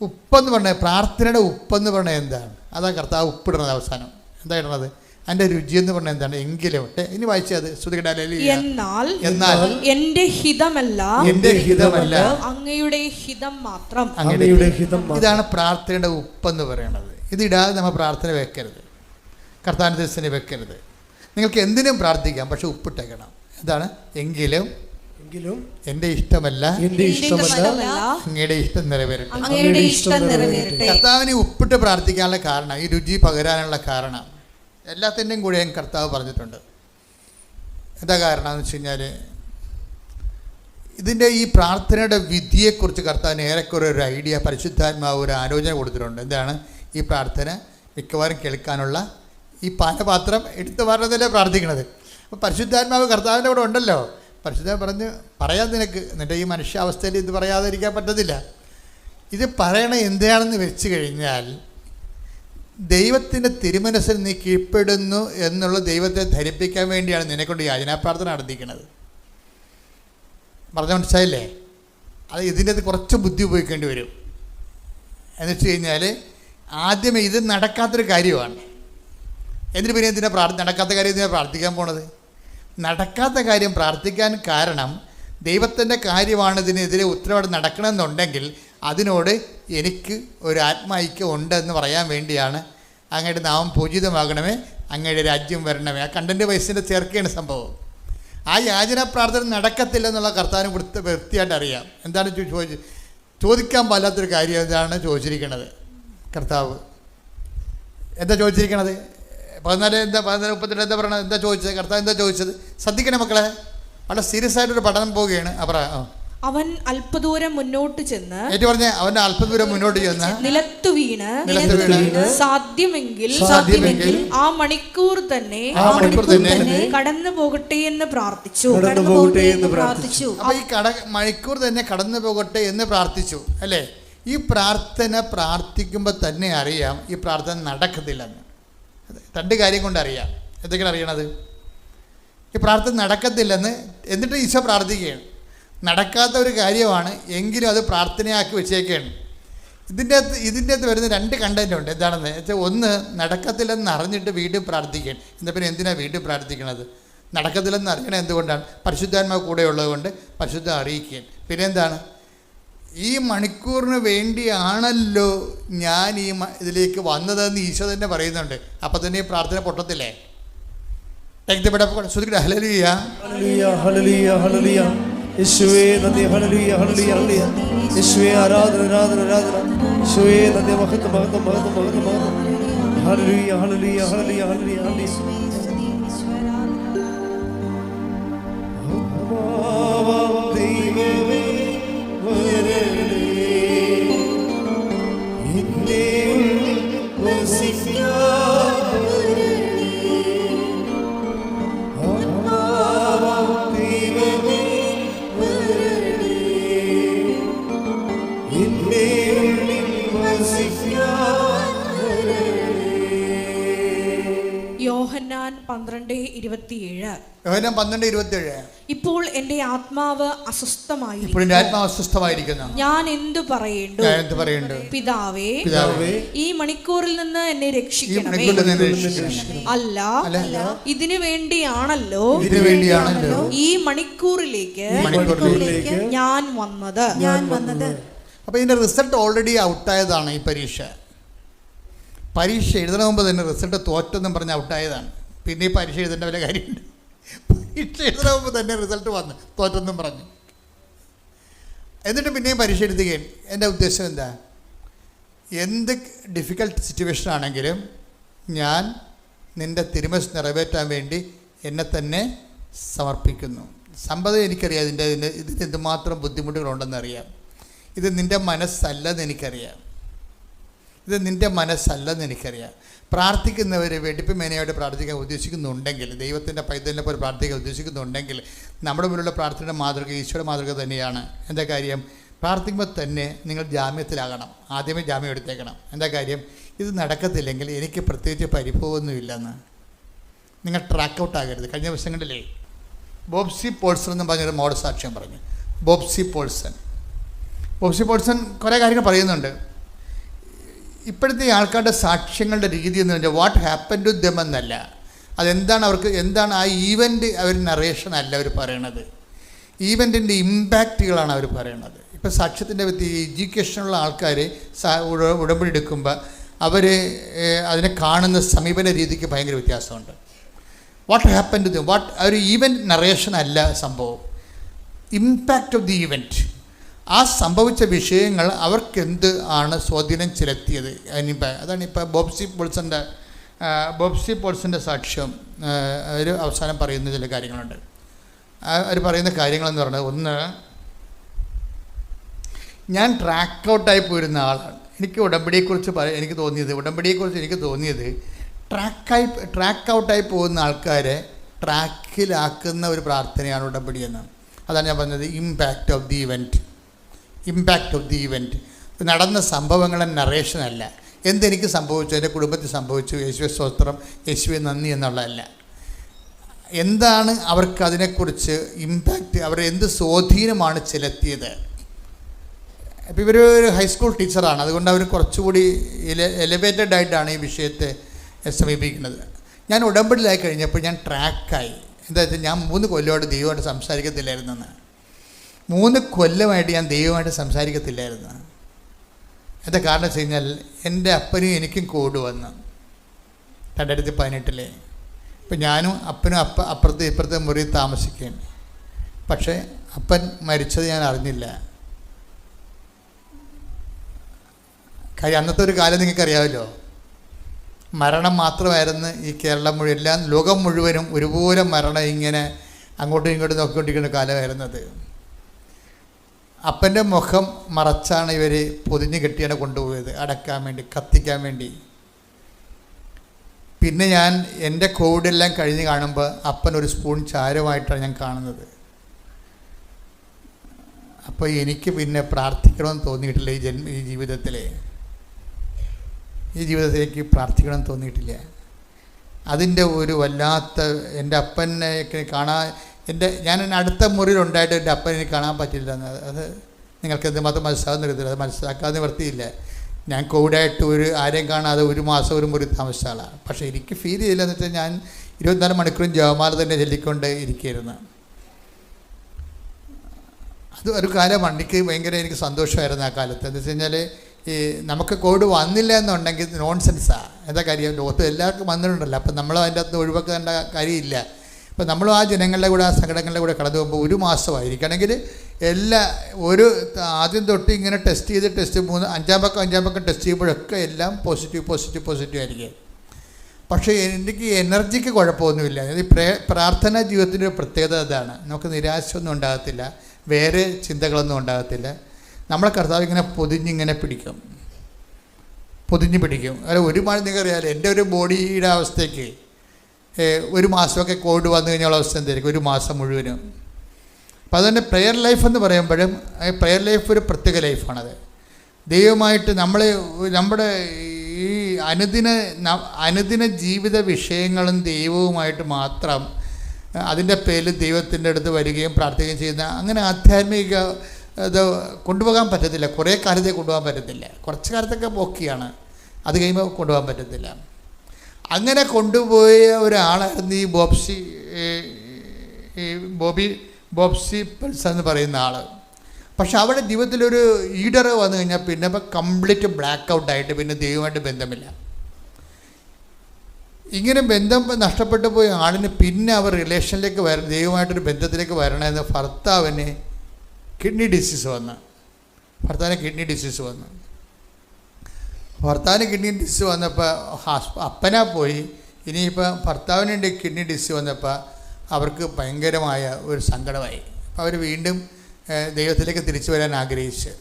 ഉപ്പെന്ന് പറഞ്ഞത്, പ്രാർത്ഥനയുടെ ഉപ്പെന്ന് പറഞ്ഞത് എന്താണ്? അതാ കർത്താവ് ഉപ്പിടണത്. അവസാനം എന്താ ഇടണത്? അതിന്റെ രുചി എന്ന് പറഞ്ഞാൽ എന്താണ്? എങ്കിലും. ഇനി വായിച്ചത് എന്നാൽ എന്റെ ഹിതമല്ല അങ്ങയുടെ ഹിതം മാത്രം. ഇതാണ് പ്രാർത്ഥനയുടെ ഉപ്പെന്ന് പറയുന്നത്. ഇതിടാതെ നമ്മൾ പ്രാർത്ഥന വെക്കരുത്, കർത്താവിന്റെ ദിവസത്തിന് വെക്കരുത്. നിങ്ങൾക്ക് എന്തിനും പ്രാർത്ഥിക്കാം, പക്ഷെ ഉപ്പിട്ടേക്കണം. എന്താണ്? എങ്കിലും എന്റെ ഇഷ്ടമല്ല അങ്ങയുടെ ഇഷ്ടം നിറവേറട്ടെ. കർത്താവിന് ഉപ്പിട്ട് പ്രാർത്ഥിക്കാനുള്ള കാരണം, ഈ രുചി പകരാനുള്ള കാരണം എല്ലാത്തിൻ്റെയും കൂടെ കർത്താവ് പറഞ്ഞിട്ടുണ്ട്. എന്താ കാരണം എന്ന് വെച്ച് കഴിഞ്ഞാൽ, ഇതിൻ്റെ ഈ പ്രാർത്ഥനയുടെ വിധിയെക്കുറിച്ച് കർത്താവിന് ഏറെക്കുറെ ഒരു ഐഡിയ, പരിശുദ്ധാത്മാവ് ഒരു ആലോചന കൊടുത്തിട്ടുണ്ട്. എന്താണ്? ഈ പ്രാർത്ഥന മിക്കവാറും കേൾക്കാനുള്ള ഈ പാനപാത്രം എടുത്തു പറഞ്ഞതല്ലേ പ്രാർത്ഥിക്കണത്. അപ്പോൾ പരിശുദ്ധാത്മാവ് കർത്താവിൻ്റെ കൂടെ ഉണ്ടല്ലോ. പരിശുദ്ധ പറഞ്ഞ് പറയാൻ നിൻ്റെ ഈ മനുഷ്യാവസ്ഥയിൽ ഇത് പറയാതിരിക്കാൻ പറ്റത്തില്ല. ഇത് പറയണ എന്താണെന്ന് വെച്ച് കഴിഞ്ഞാൽ, ദൈവത്തിൻ്റെ തിരുമനസ്സിൽ നീ കീഴ്പ്പെടുന്നു എന്നുള്ള ദൈവത്തെ ധരിപ്പിക്കാൻ വേണ്ടിയാണ് നിന്നെക്കൊണ്ട് യാചനാ പ്രാർത്ഥന നടത്തിക്കുന്നത്. പറഞ്ഞ മനസ്സിലായില്ലേ? അത് ഇതിൻ്റെ കുറച്ച് ബുദ്ധി ഉപയോഗിക്കേണ്ടി വരും. എന്ന് വെച്ച് കഴിഞ്ഞാൽ, ആദ്യമേ ഇത് നടക്കാത്തൊരു കാര്യമാണ്. എന്നിട്ട് പിന്നെ നടക്കാത്ത കാര്യം എന്തിനാണ് പ്രാർത്ഥിക്കാൻ പോണത്? നടക്കാത്ത കാര്യം പ്രാർത്ഥിക്കാൻ കാരണം ദൈവത്തിൻ്റെ കാര്യമാണ്. ഇതിനെതിരെ ഉത്തരവാദിത്തം നടക്കണമെന്നുണ്ടെങ്കിൽ അതിനോട് എനിക്ക് ഒരു ആത്മൈക്യം ഉണ്ടെന്ന് പറയാൻ വേണ്ടിയാണ്. അങ്ങയുടെ നാമം പൂജിതമാകണമേ, അങ്ങയുടെ രാജ്യം വരണമേ. ആ കണ്ടൻറ്റ് വയസ്സിൻ്റെ ചേർക്കുകയാണ് സംഭവം. ആ യാചന പ്രാർത്ഥന നടക്കത്തില്ല എന്നുള്ള കർത്താവിന് വൃത്തിയായിട്ട് അറിയാം. എന്താണ് ചോദിക്കാൻ പാലാത്തൊരു കാര്യം എന്താണ് ചോദിച്ചിരിക്കുന്നത്? കർത്താവ് എന്താ ചോദിച്ചിരിക്കണത്? 14:32 എന്താ പറയണത്? എന്താ ചോദിച്ചത്? കർത്താവ് എന്താ ചോദിച്ചത്? ശ്രദ്ധിക്കണേ മക്കളെ, വളരെ സീരിയസ് ആയിട്ടൊരു പഠനം പോവുകയാണ്. അവൻ അല്പദൂരം മുന്നോട്ട് ചെന്ന് അവൻ അല്പദൂരം മുന്നോട്ട് ചെന്ന് നിലത്തു വീണ് സാധ്യമെങ്കിൽ ആ മണിക്കൂർ തന്നെ കടന്നു പോകട്ടെ എന്ന് പ്രാർത്ഥിച്ചു. അപ്പൊ ഈ മണിക്കൂർ തന്നെ കടന്നു പോകട്ടെ എന്ന് പ്രാർത്ഥിച്ചു അല്ലേ? ഈ പ്രാർത്ഥന പ്രാർത്ഥിക്കുമ്പോൾ തന്നെ അറിയാം ഈ പ്രാർത്ഥന നടക്കത്തില്ലെന്ന്. രണ്ട് കാര്യം കൊണ്ട് അറിയാം. എന്തൊക്കെയാണ് അറിയണത്? ഈ പ്രാർത്ഥന നടക്കത്തില്ലെന്ന്. എന്നിട്ട് ഈശോ പ്രാർത്ഥിക്കുകയാണ്. നടക്കാത്ത ഒരു കാര്യമാണ്, എങ്കിലും അത് പ്രാർത്ഥനയാക്കി വെച്ചേക്കാണ്. ഇതിൻ്റെ അകത്ത് വരുന്ന രണ്ട് കണ്ടന്റ് ഉണ്ട്. എന്താണെന്ന് വെച്ചാൽ, ഒന്ന്, നടക്കത്തില്ലെന്ന് അറിഞ്ഞിട്ട് വീണ്ടും പ്രാർത്ഥിക്കുകയാണ്. എന്താ പിന്നെ എന്തിനാണ് വീണ്ടും പ്രാർത്ഥിക്കണത്? നടക്കത്തില്ലെന്ന് അറിയണത് എന്തുകൊണ്ടാണ്? പരിശുദ്ധാത്മാവ് കൂടെ ഉള്ളതുകൊണ്ട് പരിശുദ്ധം അറിയിക്കുകയാണ്. പിന്നെ എന്താണ്? ഈ മണിക്കൂറിന് വേണ്ടിയാണല്ലോ ഞാൻ ഇതിലേക്ക് വന്നതെന്ന് ഈശോ തന്നെ പറയുന്നുണ്ട്. അപ്പം തന്നെ ഈ പ്രാർത്ഥന പൊട്ടത്തില്ലേ? ഹല്ലേലൂയ ഹല്ലേലൂയ ഹല്ലേലൂയ ഹല്ലേലൂയ. യേശുവേ നന്ദി. ഹല്ലേലൂയ ഹല്ലേലൂയ ഹല്ലേലൂയ. യേശുവേ ആരാധന ആരാധന ആരാധന. യേശുവേ നന്ദി. മഹത്വം മഹത്വം മഹത്വം മഹത്വം മഹത്വം. ഹല്ലേലൂയ ഹല്ലേലൂയ ഹല്ലേലൂയ ഹല്ലേലൂയ ഹല്ലേലൂയ. യോഹന്നാൻ 12:27. യോഹന്നാൻ 12:27. ഇപ്പോൾ എന്റെ ആത്മാവ് അസ്വസ്ഥമായിരിക്കുന്നു. ഞാൻ എന്തു പറയേണ്ടു? പിതാവേ, ഈ മണിക്കൂറിൽ നിന്ന് എന്നെ രക്ഷിക്കണമേ. അല്ല, ഇതിനു വേണ്ടിയാണല്ലോ ഈ മണിക്കൂറിലേക്ക് ഞാൻ വന്നത്. അപ്പൊ ഇതിന്റെ റിസൾട്ട് ഓൾറെഡി ഔട്ടായതാണ്. ഈ പരീക്ഷ എഴുതണ മുമ്പ് തന്നെ റിസൾട്ട് തോറ്റെന്നും പറഞ്ഞ് ഔട്ടായതാണ്. പിന്നെ ഈ പരീക്ഷ എഴുതേണ്ട വല്ല കാര്യമുണ്ട്? പരീക്ഷ എഴുതണ മുമ്പ് തന്നെ റിസൾട്ട് വന്ന് തോറ്റെന്നും പറഞ്ഞു. എന്നിട്ട് പിന്നെയും പരീക്ഷ എഴുതുകയാണ്. എൻ്റെ ഉദ്ദേശം എന്താ? എന്ത് ഡിഫിക്കൽട്ട് സിറ്റുവേഷൻ ആണെങ്കിലും ഞാൻ നിൻ്റെ തിരുമനസ്സ് നിറവേറ്റാൻ വേണ്ടി എന്നെ തന്നെ സമർപ്പിക്കുന്നു. സമ്പത്ത് എനിക്കറിയാം, ഇതിന് എന്തുമാത്രം ബുദ്ധിമുട്ടുകളുണ്ടെന്നറിയാം. ഇത് നിൻ്റെ മനസ്സല്ലെന്ന് എനിക്കറിയാം. പ്രാർത്ഥിക്കുന്നവർ വെടിപ്പുമേനയോടെ പ്രാർത്ഥിക്കാൻ ഉദ്ദേശിക്കുന്നുണ്ടെങ്കിൽ, ദൈവത്തിൻ്റെ പൈതലിനെ പോലെ പ്രാർത്ഥിക്കാൻ ഉദ്ദേശിക്കുന്നുണ്ടെങ്കിൽ, നമ്മുടെ മുന്നിലുള്ള പ്രാർത്ഥനയുടെ മാതൃക ഈശ്വര മാതൃക തന്നെയാണ്. എന്താ കാര്യം? പ്രാർത്ഥിക്കുമ്പോൾ തന്നെ നിങ്ങൾ ജാമ്യത്തിലാകണം. ആദ്യമേ ജാമ്യം എടുത്തേക്കണം. എന്താ കാര്യം? ഇത് നടക്കത്തില്ലെങ്കിൽ എനിക്ക് പ്രത്യേകിച്ച് പരിഭവമൊന്നുമില്ലെന്ന് നിങ്ങൾ ട്രാക്ക് ഔട്ട് ആകരുത്. കഴിഞ്ഞ ദിവസങ്ങളിലേ ബോബ്സി പോൾസൺ എന്ന് പറഞ്ഞൊരു മോഡൽ സാക്ഷ്യം പറഞ്ഞു. ബോബ്സി പോൾസൺ കുറേ കാര്യങ്ങൾ പറയുന്നുണ്ട്. ഇപ്പോഴത്തെ ആൾക്കാരുടെ സാക്ഷ്യങ്ങളുടെ രീതി എന്ന് പറഞ്ഞാൽ വാട്ട് ഹാപ്പൻ ടു ദം എന്നല്ല, അതെന്താണ് അവർക്ക്, എന്താണ് ആ ഈവൻ്റ്, അവർ നറേഷൻ അല്ല അവർ പറയണത്, ഈവൻറ്റിൻ്റെ ഇമ്പാക്റ്റുകളാണ് അവർ പറയണത്. ഇപ്പോൾ സാക്ഷ്യത്തിൻ്റെ എഡ്യൂക്കേഷനുള്ള ആൾക്കാർ ഉടമ്പടി എടുക്കുമ്പോൾ അവർ അതിനെ കാണുന്ന സമീപന രീതിക്ക് ഭയങ്കര വ്യത്യാസമുണ്ട്. വാട്ട് ഹാപ്പൻ ടു ദം, ഒരു ഈവൻറ്റ് നറേഷൻ അല്ല സംഭവം, ഇമ്പാക്റ്റ് ഓഫ് ദി ഈവൻറ്റ്. ആ സംഭവിച്ച വിഷയങ്ങൾ അവർക്കെന്ത് ആണ് സ്വാധീനം ചെലുത്തിയത്, അതാണ് ഇപ്പോൾ ബോബ്സി പോൾസൻ്റെ സാക്ഷ്യം. അവർ അവസാനം പറയുന്ന ചില കാര്യങ്ങളുണ്ട്. അവർ പറയുന്ന കാര്യങ്ങളെന്ന് പറഞ്ഞാൽ, ഒന്ന്, ഞാൻ ട്രാക്ക് ഔട്ടായി പോയിരുന്ന ആളാണ്. എനിക്ക് എനിക്ക് തോന്നിയത് ട്രാക്ക് ഔട്ടായി പോകുന്ന ആൾക്കാരെ ട്രാക്കിലാക്കുന്ന ഒരു പ്രാർത്ഥനയാണ് ഉടമ്പടി എന്നാണ്. അതാണ് ഞാൻ പറഞ്ഞത്, ഇമ്പാക്റ്റ് ഓഫ് ദി ഇവൻറ്റ്. നടന്ന സംഭവങ്ങളെ നറേഷനല്ല, എന്തെനിക്ക് സംഭവിച്ചു, എൻ്റെ കുടുംബത്തിൽ സംഭവിച്ചു, യേശുവെ സ്തോത്രം, യേശുവെ നന്ദി എന്നുള്ളതല്ല. എന്താണ് അവർക്ക് അതിനെക്കുറിച്ച് ഇമ്പാക്റ്റ്, അവരുടെ എന്ത് സ്വാധീനമാണ് ചെലുത്തിയത്. അപ്പോൾ ഇവർ ഒരു ഹൈസ്കൂൾ ടീച്ചറാണ്, അതുകൊണ്ട് അവർ കുറച്ചുകൂടി എലിവേറ്റഡ് ആയിട്ടാണ് ഈ വിഷയത്തെ സമീപിക്കുന്നത്. ഞാൻ ഉടമ്പടിയിലായി കഴിഞ്ഞപ്പോൾ ഞാൻ ട്രാക്കായി. എന്താ വെച്ചാൽ, ഞാൻ 3 കൊല്ലമായിട്ട് ദൈവമായിട്ട് സംസാരിക്കത്തില്ലായിരുന്നെന്ന്. 3 കൊല്ലമായിട്ട് ഞാൻ ദൈവമായിട്ട് സംസാരിക്കത്തില്ലായിരുന്നു. എന്താ കാരണം വെച്ച് കഴിഞ്ഞാൽ, എൻ്റെ അപ്പനും എനിക്കും കോഡ് വന്നു 2018. ഇപ്പം ഞാനും അപ്പനും അപ്പുറത്ത് ഇപ്പുറത്തെ മുറിയിൽ താമസിക്കുകയാണ്. പക്ഷേ അപ്പൻ മരിച്ചത് ഞാൻ അറിഞ്ഞില്ല. കാര്യം അന്നത്തെ ഒരു കാലം നിങ്ങൾക്കറിയാമല്ലോ, മരണം മാത്രമായിരുന്നു ഈ കേരളം മുഴുവൻ, എല്ലാം ലോകം മുഴുവനും ഒരുപോലെ മരണം ഇങ്ങനെ അങ്ങോട്ടും ഇങ്ങോട്ടും നോക്കിക്കൊണ്ടിരിക്കുന്ന കാലമായിരുന്നത്. അപ്പൻ്റെ മുഖം മറച്ചാണ് ഇവർ പൊതിഞ്ഞ് കെട്ടിയാണ് കൊണ്ടുപോയത്, അടക്കാൻ വേണ്ടി, കത്തിക്കാൻ വേണ്ടി. പിന്നെ ഞാൻ എൻ്റെ കോവിഡെല്ലാം കഴിഞ്ഞ് കാണുമ്പോൾ അപ്പൻ ഒരു സ്പൂൺ ചാരമായിട്ടാണ് ഞാൻ കാണുന്നത്. അപ്പോൾ എനിക്ക് പിന്നെ പ്രാർത്ഥിക്കണമെന്ന് തോന്നിയിട്ടില്ല. ഈ ജീവിതത്തിലേക്ക് പ്രാർത്ഥിക്കണമെന്ന് തോന്നിയിട്ടില്ല. അതിൻ്റെ ഒരു വല്ലാത്ത, എൻ്റെ അപ്പനെ കാണാൻ, ഞാൻ അടുത്ത മുറിയിലുണ്ടായിട്ട് എൻ്റെ അപ്പനെ എനിക്ക് കാണാൻ പറ്റില്ല. അത് നിങ്ങൾക്ക് എന്തുമാത്രം മനസ്സിലാകുന്നില്ല, അത് മനസ്സിലാക്കാതെ നിവർത്തിയില്ല. ഞാൻ കോവിഡായിട്ട് ആരെയും കാണാതെ 1 മാസം ഒരു മുറി താമസിച്ച ആളാണ്. പക്ഷേ എനിക്ക് ഫീൽ ചെയ്യില്ലെന്ന് വെച്ചാൽ, ഞാൻ 24 മണിക്കൂറും ജപമാല തന്നെ ചൊല്ലിക്കൊണ്ട് ഇരിക്കുകയായിരുന്നു. അത് ഒരു കാലമാണ്. എനിക്ക് സന്തോഷമായിരുന്നു ആ കാലത്ത്. എന്ന് വെച്ച് കഴിഞ്ഞാൽ, ഈ നമുക്ക് കോവിഡ് വന്നില്ല എന്നുണ്ടെങ്കിൽ നോൺസെൻസാണ്. എന്താ കാര്യം, ലോകത്ത് എല്ലാവർക്കും വന്നിട്ടുണ്ടല്ലോ. അപ്പം നമ്മൾ അതിൻ്റെ അകത്ത് ഒഴിവാക്കേണ്ട കാര്യമില്ല. അപ്പം നമ്മൾ ആ ജനങ്ങളുടെ കൂടെ, ആ സങ്കടങ്ങളുടെ കൂടെ കടന്നു പോകുമ്പോൾ 1 മാസമായിരിക്കണമെങ്കിൽ ആദ്യം തൊട്ട് ഇങ്ങനെ ടെസ്റ്റ് ചെയ്ത് 5-ാം പക്കം ടെസ്റ്റ് ചെയ്യുമ്പോഴൊക്കെ എല്ലാം പോസിറ്റീവ് ആയിരിക്കും. പക്ഷേ എനിക്ക് എനർജിക്ക് കുഴപ്പമൊന്നുമില്ല. ഈ പ്രാർത്ഥനാ ജീവിതത്തിൻ്റെ ഒരു പ്രത്യേകത അതാണ്. നമുക്ക് നിരാശയൊന്നും ഉണ്ടാകത്തില്ല, വേറെ ചിന്തകളൊന്നും ഉണ്ടാകത്തില്ല. നമ്മളെ കർത്താവ് ഇങ്ങനെ പൊതിഞ്ഞ് പിടിക്കും. അത് ഒരുപാട് നിങ്ങൾക്കറിയാമല്ലോ, എൻ്റെ ഒരു ബോഡിയുടെ അവസ്ഥയ്ക്ക് 1 മാസമൊക്കെ കോവിഡ് വന്നു കഴിഞ്ഞുള്ള അവസ്ഥ എന്തായിരിക്കും, 1 മാസം മുഴുവനും. അപ്പോൾ അതുതന്നെ പ്രെയർ ലൈഫ് എന്ന് പറയുമ്പോഴും, പ്രെയർ ലൈഫ് ഒരു പ്രത്യേക ലൈഫാണത്. ദൈവമായിട്ട് നമ്മുടെ ഈ അനുദിന ജീവിത വിഷയങ്ങളും ദൈവവുമായിട്ട് മാത്രം, അതിൻ്റെ പേരിൽ ദൈവത്തിൻ്റെ അടുത്ത് വരികയും പ്രാർത്ഥിക്കുകയും ചെയ്യുന്ന, അങ്ങനെ ആധ്യാത്മിക അത് കൊണ്ടുപോകാൻ പറ്റത്തില്ല. കുറേ കാലത്തേക്ക് കൊണ്ടുപോകാൻ പറ്റത്തില്ല. കുറച്ച് കാലത്തൊക്കെ ഓക്കെയാണ്, അത് കഴിയുമ്പോൾ കൊണ്ടുപോകാൻ പറ്റത്തില്ല. അങ്ങനെ കൊണ്ടുപോയ ഒരാളായിരുന്നു ഈ ബോബ്സി പൾസ് എന്ന് പറയുന്ന ആൾ. പക്ഷെ അവിടെ ജീവിതത്തിലൊരു ഈഡർ വന്നു കഴിഞ്ഞാൽ പിന്നെ ഇപ്പോൾ കംപ്ലീറ്റ് ബ്ലാക്ക് ഔട്ടായിട്ട് പിന്നെ ദൈവമായിട്ട് ബന്ധമില്ല. ഇങ്ങനെ ബന്ധം നഷ്ടപ്പെട്ടു പോയ ആളിന് പിന്നെ അവർ റിലേഷനിലേക്ക് ദൈവമായിട്ടൊരു ബന്ധത്തിലേക്ക് വരണമെന്ന് ഭർത്താവിന് കിഡ്നി ഡിസീസ് വന്നു. ഭർത്താവിന് കിഡ്നി ഡിസീസ് വന്നപ്പോൾ അപ്പനാ പോയി. ഇനിയിപ്പോൾ ഭർത്താവിനുണ്ട് കിഡ്നി ഡിസീസ് വന്നപ്പോൾ അവർക്ക് ഭയങ്കരമായ ഒരു സങ്കടമായി. അപ്പോൾ അവർ വീണ്ടും ദൈവത്തിലേക്ക് തിരിച്ചു വരാൻ ആഗ്രഹിച്ച്,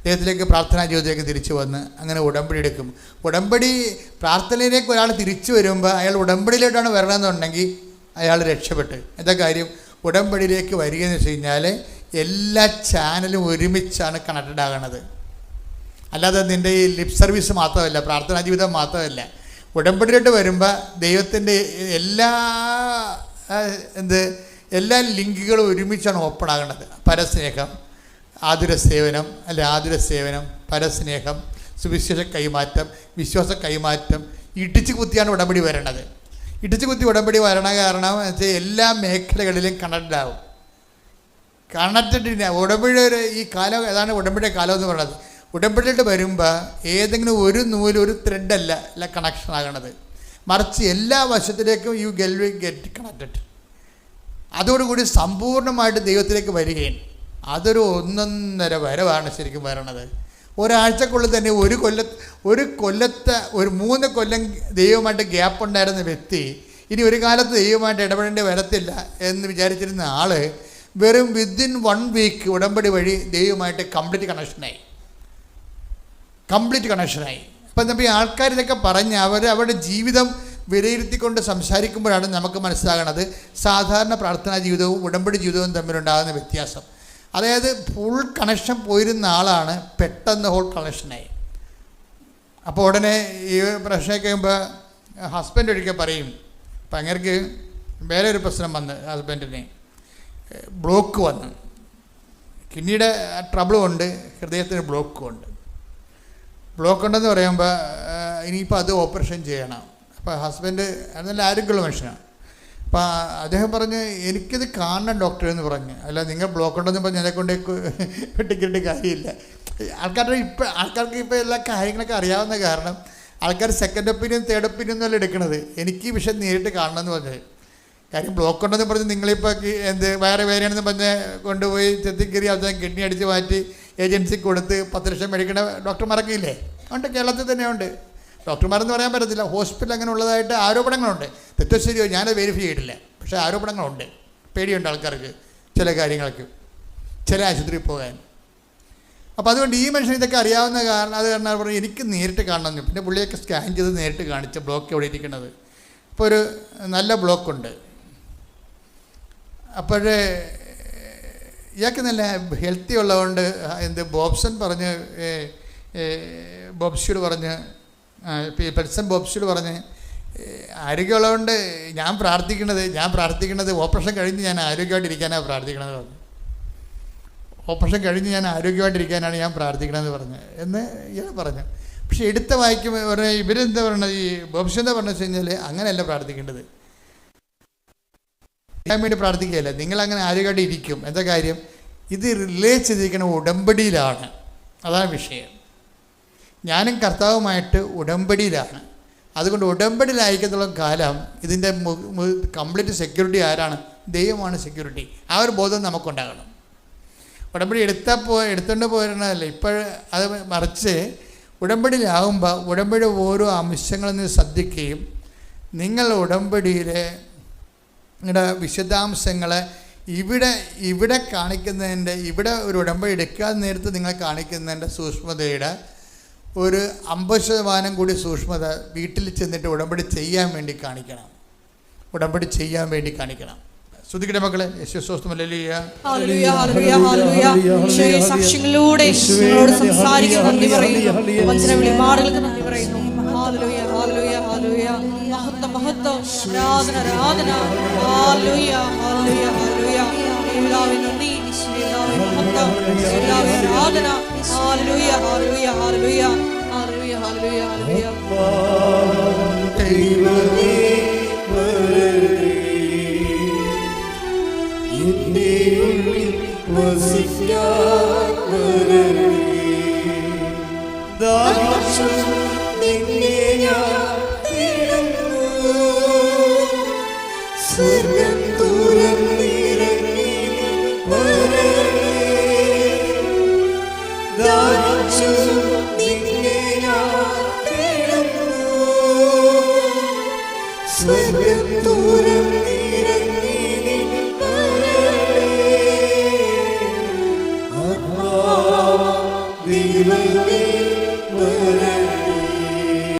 ദൈവത്തിലേക്ക് പ്രാർത്ഥനാ ജീവിതത്തിലേക്ക് തിരിച്ചു വന്ന് അങ്ങനെ ഉടമ്പടി എടുക്കും. പ്രാർത്ഥനയിലേക്ക് ഒരാൾ തിരിച്ചു വരുമ്പോൾ അയാൾ ഉടമ്പടിയിലോട്ടാണ് വരണമെന്നുണ്ടെങ്കിൽ അയാൾ രക്ഷപ്പെട്ട്. എന്താ കാര്യം, ഉടമ്പടിയിലേക്ക് വരികയെന്ന് വെച്ച് കഴിഞ്ഞാൽ എല്ലാ ചാനലും ഒരുമിച്ചാണ് കണക്റ്റഡ് ആകണത്. അല്ലാതെ നിൻ്റെ ഈ ലിപ് സർവീസ് മാത്രമല്ല, പ്രാർത്ഥനാ ജീവിതം മാത്രമല്ല. ഉടമ്പടിയിലോട്ട് വരുമ്പോൾ ദൈവത്തിൻ്റെ എല്ലാ ലിങ്കുകളും ഒരുമിച്ചാണ് ഓപ്പൺ ആകുന്നത്. പരസ്നേഹം, ആതുരസേവനം, പരസ്നേഹം, സുവിശേഷ കൈമാറ്റം, വിശ്വാസ കൈമാറ്റം, ഇടിച്ചു കുത്തിയാണ് ഉടമ്പടി വരണത്. ഇടിച്ചു കുത്തി ഉടമ്പടി വരണ കാരണം വെച്ചാൽ എല്ലാ മേഖലകളിലും കണക്റ്റഡ് ആവും. കണക്റ്റഡ് ഉടമ്പടി ഈ കാലം അതാണ് ഉടമ്പടിയുടെ കാലം എന്ന് പറയുന്നത്. ഉടമ്പടിയിട്ട് വരുമ്പോൾ ഏതെങ്കിലും ഒരു നൂല് ഒരു ത്രെഡല്ല കണക്ഷൻ ആകണത്, മറിച്ച് എല്ലാ വശത്തിലേക്കും യു ഗെറ്റ് കണക്റ്റഡ്. അതോടുകൂടി സമ്പൂർണ്ണമായിട്ട് ദൈവത്തിലേക്ക് വരികയും അതൊരു 1.5 വരവാണ് ശരിക്കും വരണത്. ഒരാഴ്ചക്കുള്ളിൽ തന്നെ ഒരു കൊല്ലത്തെ ഒരു 3 കൊല്ലം ദൈവമായിട്ട് ഗ്യാപ്പ് ഉണ്ടായിരുന്ന വ്യക്തി ഇനി ഒരു കാലത്ത് ദൈവമായിട്ട് ഇടപെടേണ്ടി വരത്തില്ല എന്ന് വിചാരിച്ചിരുന്ന ആൾ വെറും വിത്തിൻ 1 വീക്ക് ഉടമ്പടി വഴി ദൈവമായിട്ട് കംപ്ലീറ്റ് കണക്ഷനായി. അപ്പം നമ്മൾ ഈ ആൾക്കാർ ഇതൊക്കെ പറഞ്ഞ് അവരുടെ ജീവിതം വിലയിരുത്തിക്കൊണ്ട് സംസാരിക്കുമ്പോഴാണ് നമുക്ക് മനസ്സിലാകണത് സാധാരണ പ്രാർത്ഥനാ ജീവിതവും ഉടമ്പടി ജീവിതവും തമ്മിലുണ്ടാകുന്ന വ്യത്യാസം. അതായത് ഫുൾ കണക്ഷൻ പോയിരുന്ന ആളാണ് പെട്ടെന്ന് ഹോൾ കണക്ഷനായി. അപ്പോൾ ഉടനെ ഈ പ്രശ്നമൊക്കെ കഴിയുമ്പോൾ ഹസ്ബൻഡ് ഒരിക്കൽ പറയും, അപ്പം അങ്ങേർക്ക് വേറെ ഒരു പ്രശ്നം വന്ന് ഹസ്ബൻഡിന് ബ്ലോക്ക് വന്ന്, കിഡ്നിയുടെ ട്രബിളും ഉണ്ട്, ഹൃദയത്തിന് ബ്ലോക്കും ഉണ്ട്. ബ്ലോക്ക് ഉണ്ടെന്ന് പറയുമ്പോൾ ഇനിയിപ്പോൾ അത് ഓപ്പറേഷൻ ചെയ്യണം. അപ്പോൾ ഹസ്ബൻഡ് നല്ല ആരോഗ്യമുള്ള മനുഷ്യനാണ്. അപ്പോൾ അദ്ദേഹം പറഞ്ഞ് എനിക്കിത് കാണണം ഡോക്ടർ എന്ന് പറഞ്ഞ്, അല്ല നിങ്ങൾ ബ്ലോക്ക് ഉണ്ടെന്ന് പറഞ്ഞ് എന്നെ കൊണ്ട് വെട്ടിക്കിട്ട് കാര്യമില്ല. ആൾക്കാർക്ക് ഇപ്പോൾ എല്ലാ കാര്യങ്ങളൊക്കെ അറിയാവുന്ന കാരണം ആൾക്കാർ സെക്കൻഡ് ഒപ്പീനിയൻ തേർഡ് ഒപ്പീനിയൻ ഒന്നുമല്ല എടുക്കുന്നത്. എനിക്ക് ഈ വിഷയം നേരിട്ട് കാണണമെന്ന് പറഞ്ഞത്. കാര്യം ബ്ലോക്ക് ഉണ്ടെന്ന് പറഞ്ഞ് നിങ്ങളിപ്പോൾ വേറെയാണെന്ന് പറഞ്ഞ് കൊണ്ടുപോയി ചെത്തിക്കറി അവസാനം കിഡ്നി അടിച്ച് മാറ്റി ഏജൻസിക്ക് കൊടുത്ത് 10 ലക്ഷം മേടിക്കുന്ന ഡോക്ടർമാരൊക്കെ ഇല്ലേ? ഉണ്ട്, കേരളത്തിൽ തന്നെ ഉണ്ട്. ഡോക്ടർമാരെന്ന് പറയാൻ പറ്റത്തില്ല, ഹോസ്പിറ്റൽ അങ്ങനെ ഉള്ളതായിട്ട് ആരോപണങ്ങളുണ്ട്. തെറ്റോ ശരിയോ ഞാനത് വെരിഫൈ ചെയ്തിട്ടില്ല, പക്ഷേ ആരോപണങ്ങളുണ്ട്. പേടിയുണ്ട് ആൾക്കാർക്ക് ചില കാര്യങ്ങൾക്ക്, ചില ആശുപത്രിയിൽ പോകാൻ. അപ്പോൾ അതുകൊണ്ട് ഈ മനുഷ്യൻ ഇതൊക്കെ അറിയാവുന്ന കാരണം അത് കാരണം പറഞ്ഞു എനിക്ക് നേരിട്ട് കാണണമെന്ന്. പിന്നെ പുള്ളിയൊക്കെ സ്കാൻ ചെയ്ത് നേരിട്ട് കാണിച്ച ബ്ലോക്ക് എവിടെ ഇരിക്കുന്നത്. ഇപ്പോൾ ഒരു നല്ല ബ്ലോക്കുണ്ട്. അപ്പോഴേ ഇയാൾക്ക് നല്ല ഹെൽത്തി ഉള്ളതുകൊണ്ട് ബോബ്സൺ പറഞ്ഞ് ബോബ്സിയോട് പറഞ്ഞ് പെൽസൺ ബോബ്സിയോട് പറഞ്ഞ് ആരോഗ്യമുള്ളതുകൊണ്ട് ഞാൻ പ്രാർത്ഥിക്കുന്നത് ഓപ്പറേഷൻ കഴിഞ്ഞ് ഞാൻ ആരോഗ്യമായിട്ടിരിക്കാനാണ് പ്രാർത്ഥിക്കണമെന്ന് പറഞ്ഞു. ഓപ്പറേഷൻ കഴിഞ്ഞ് ഞാൻ ആരോഗ്യമായിട്ടിരിക്കാനാണ് ഞാൻ പ്രാർത്ഥിക്കണമെന്ന് പറഞ്ഞു എന്ന് ഇയാൾ പറഞ്ഞു. പക്ഷെ എടുത്ത വായിക്കുമ്പോൾ പറഞ്ഞാൽ ഇവരെന്താ പറയണത്, ഈ ബോബ്സി എന്താ പറഞ്ഞു വെച്ച് കഴിഞ്ഞാൽ അങ്ങനെയല്ല പ്രാർത്ഥിക്കേണ്ടത്. വേണ്ടി പ്രാർത്ഥിക്കുകയല്ല, നിങ്ങളങ്ങനെ ആരോഗ്യമായിട്ട് ഇരിക്കും. എന്താ കാര്യം, ഇത് റിലേറ്റ് ചെയ്തിരിക്കുന്ന ഉടമ്പടിയിലാണ്. അതാണ് വിഷയം. ഞാനും കർത്താവുമായിട്ട് ഉടമ്പടിയിലാണ്. അതുകൊണ്ട് ഉടമ്പടിയിലായിരിക്കത്തുള്ള കാലം ഇതിൻ്റെ കംപ്ലീറ്റ് സെക്യൂരിറ്റി ആരാണ്? ദൈവമാണ് സെക്യൂരിറ്റി. ആ ഒരു ബോധം നമുക്കുണ്ടാകണം. ഉടമ്പടി എടുത്തുകൊണ്ട് പോരുന്നതല്ല ഇപ്പോൾ, അത് മറിച്ച് ഉടമ്പടിയിലാകുമ്പോൾ ഉടമ്പടി ഓരോ അംശങ്ങളിൽ നിന്ന് ശ്രദ്ധിക്കുകയും നിങ്ങൾ ഉടമ്പടിയിലെ നിങ്ങളുടെ വിശദാംശങ്ങളെ ഇവിടെ കാണിക്കുന്നതിൻ്റെ, ഇവിടെ ഒരു ഉടമ്പടി എടുക്കാതെ നേരത്ത് നിങ്ങൾ കാണിക്കുന്നതിൻ്റെ സൂക്ഷ്മതയുടെ ഒരു 50% കൂടി സൂക്ഷ്മത വീട്ടിൽ ചെന്നിട്ട് ഉടമ്പടി ചെയ്യാൻ വേണ്ടി കാണിക്കണം. ശ്രദ്ധിക്കട്ടെ മക്കളെ. സാക്ഷ്യങ്ങളിലൂടെ സംസാരിക്കാൻ നന്ദി പറയുന്നു. വെളിപാടുകൾക്ക് നന്ദി പറയുന്നു. മഹത്വം ആരാധന. ഹല്ലേലൂയ ഹല്ലേലൂയ ഹല്ലേലൂയ. യേശുവേ നന്ദി, യേശുവേ മഹത്വം, യേശുവേ ആരാധന. ഹല്ലേലൂയ ഹല്ലേലൂയ ഹല്ലേലൂയ ഹല്ലേലൂയ ഹല്ലേലൂയ ഹല്ലേലൂയ. ദൈവമേ വരദേ എന്റെ ഉള്ളിൽ വസിക്കാൻ വരദേ. ദാഹിച്ചു നിന്നെ ഞാൻ സ്വർഗം തുറന്നിറങ്ങി വരദേ. ദാഹിച്ചു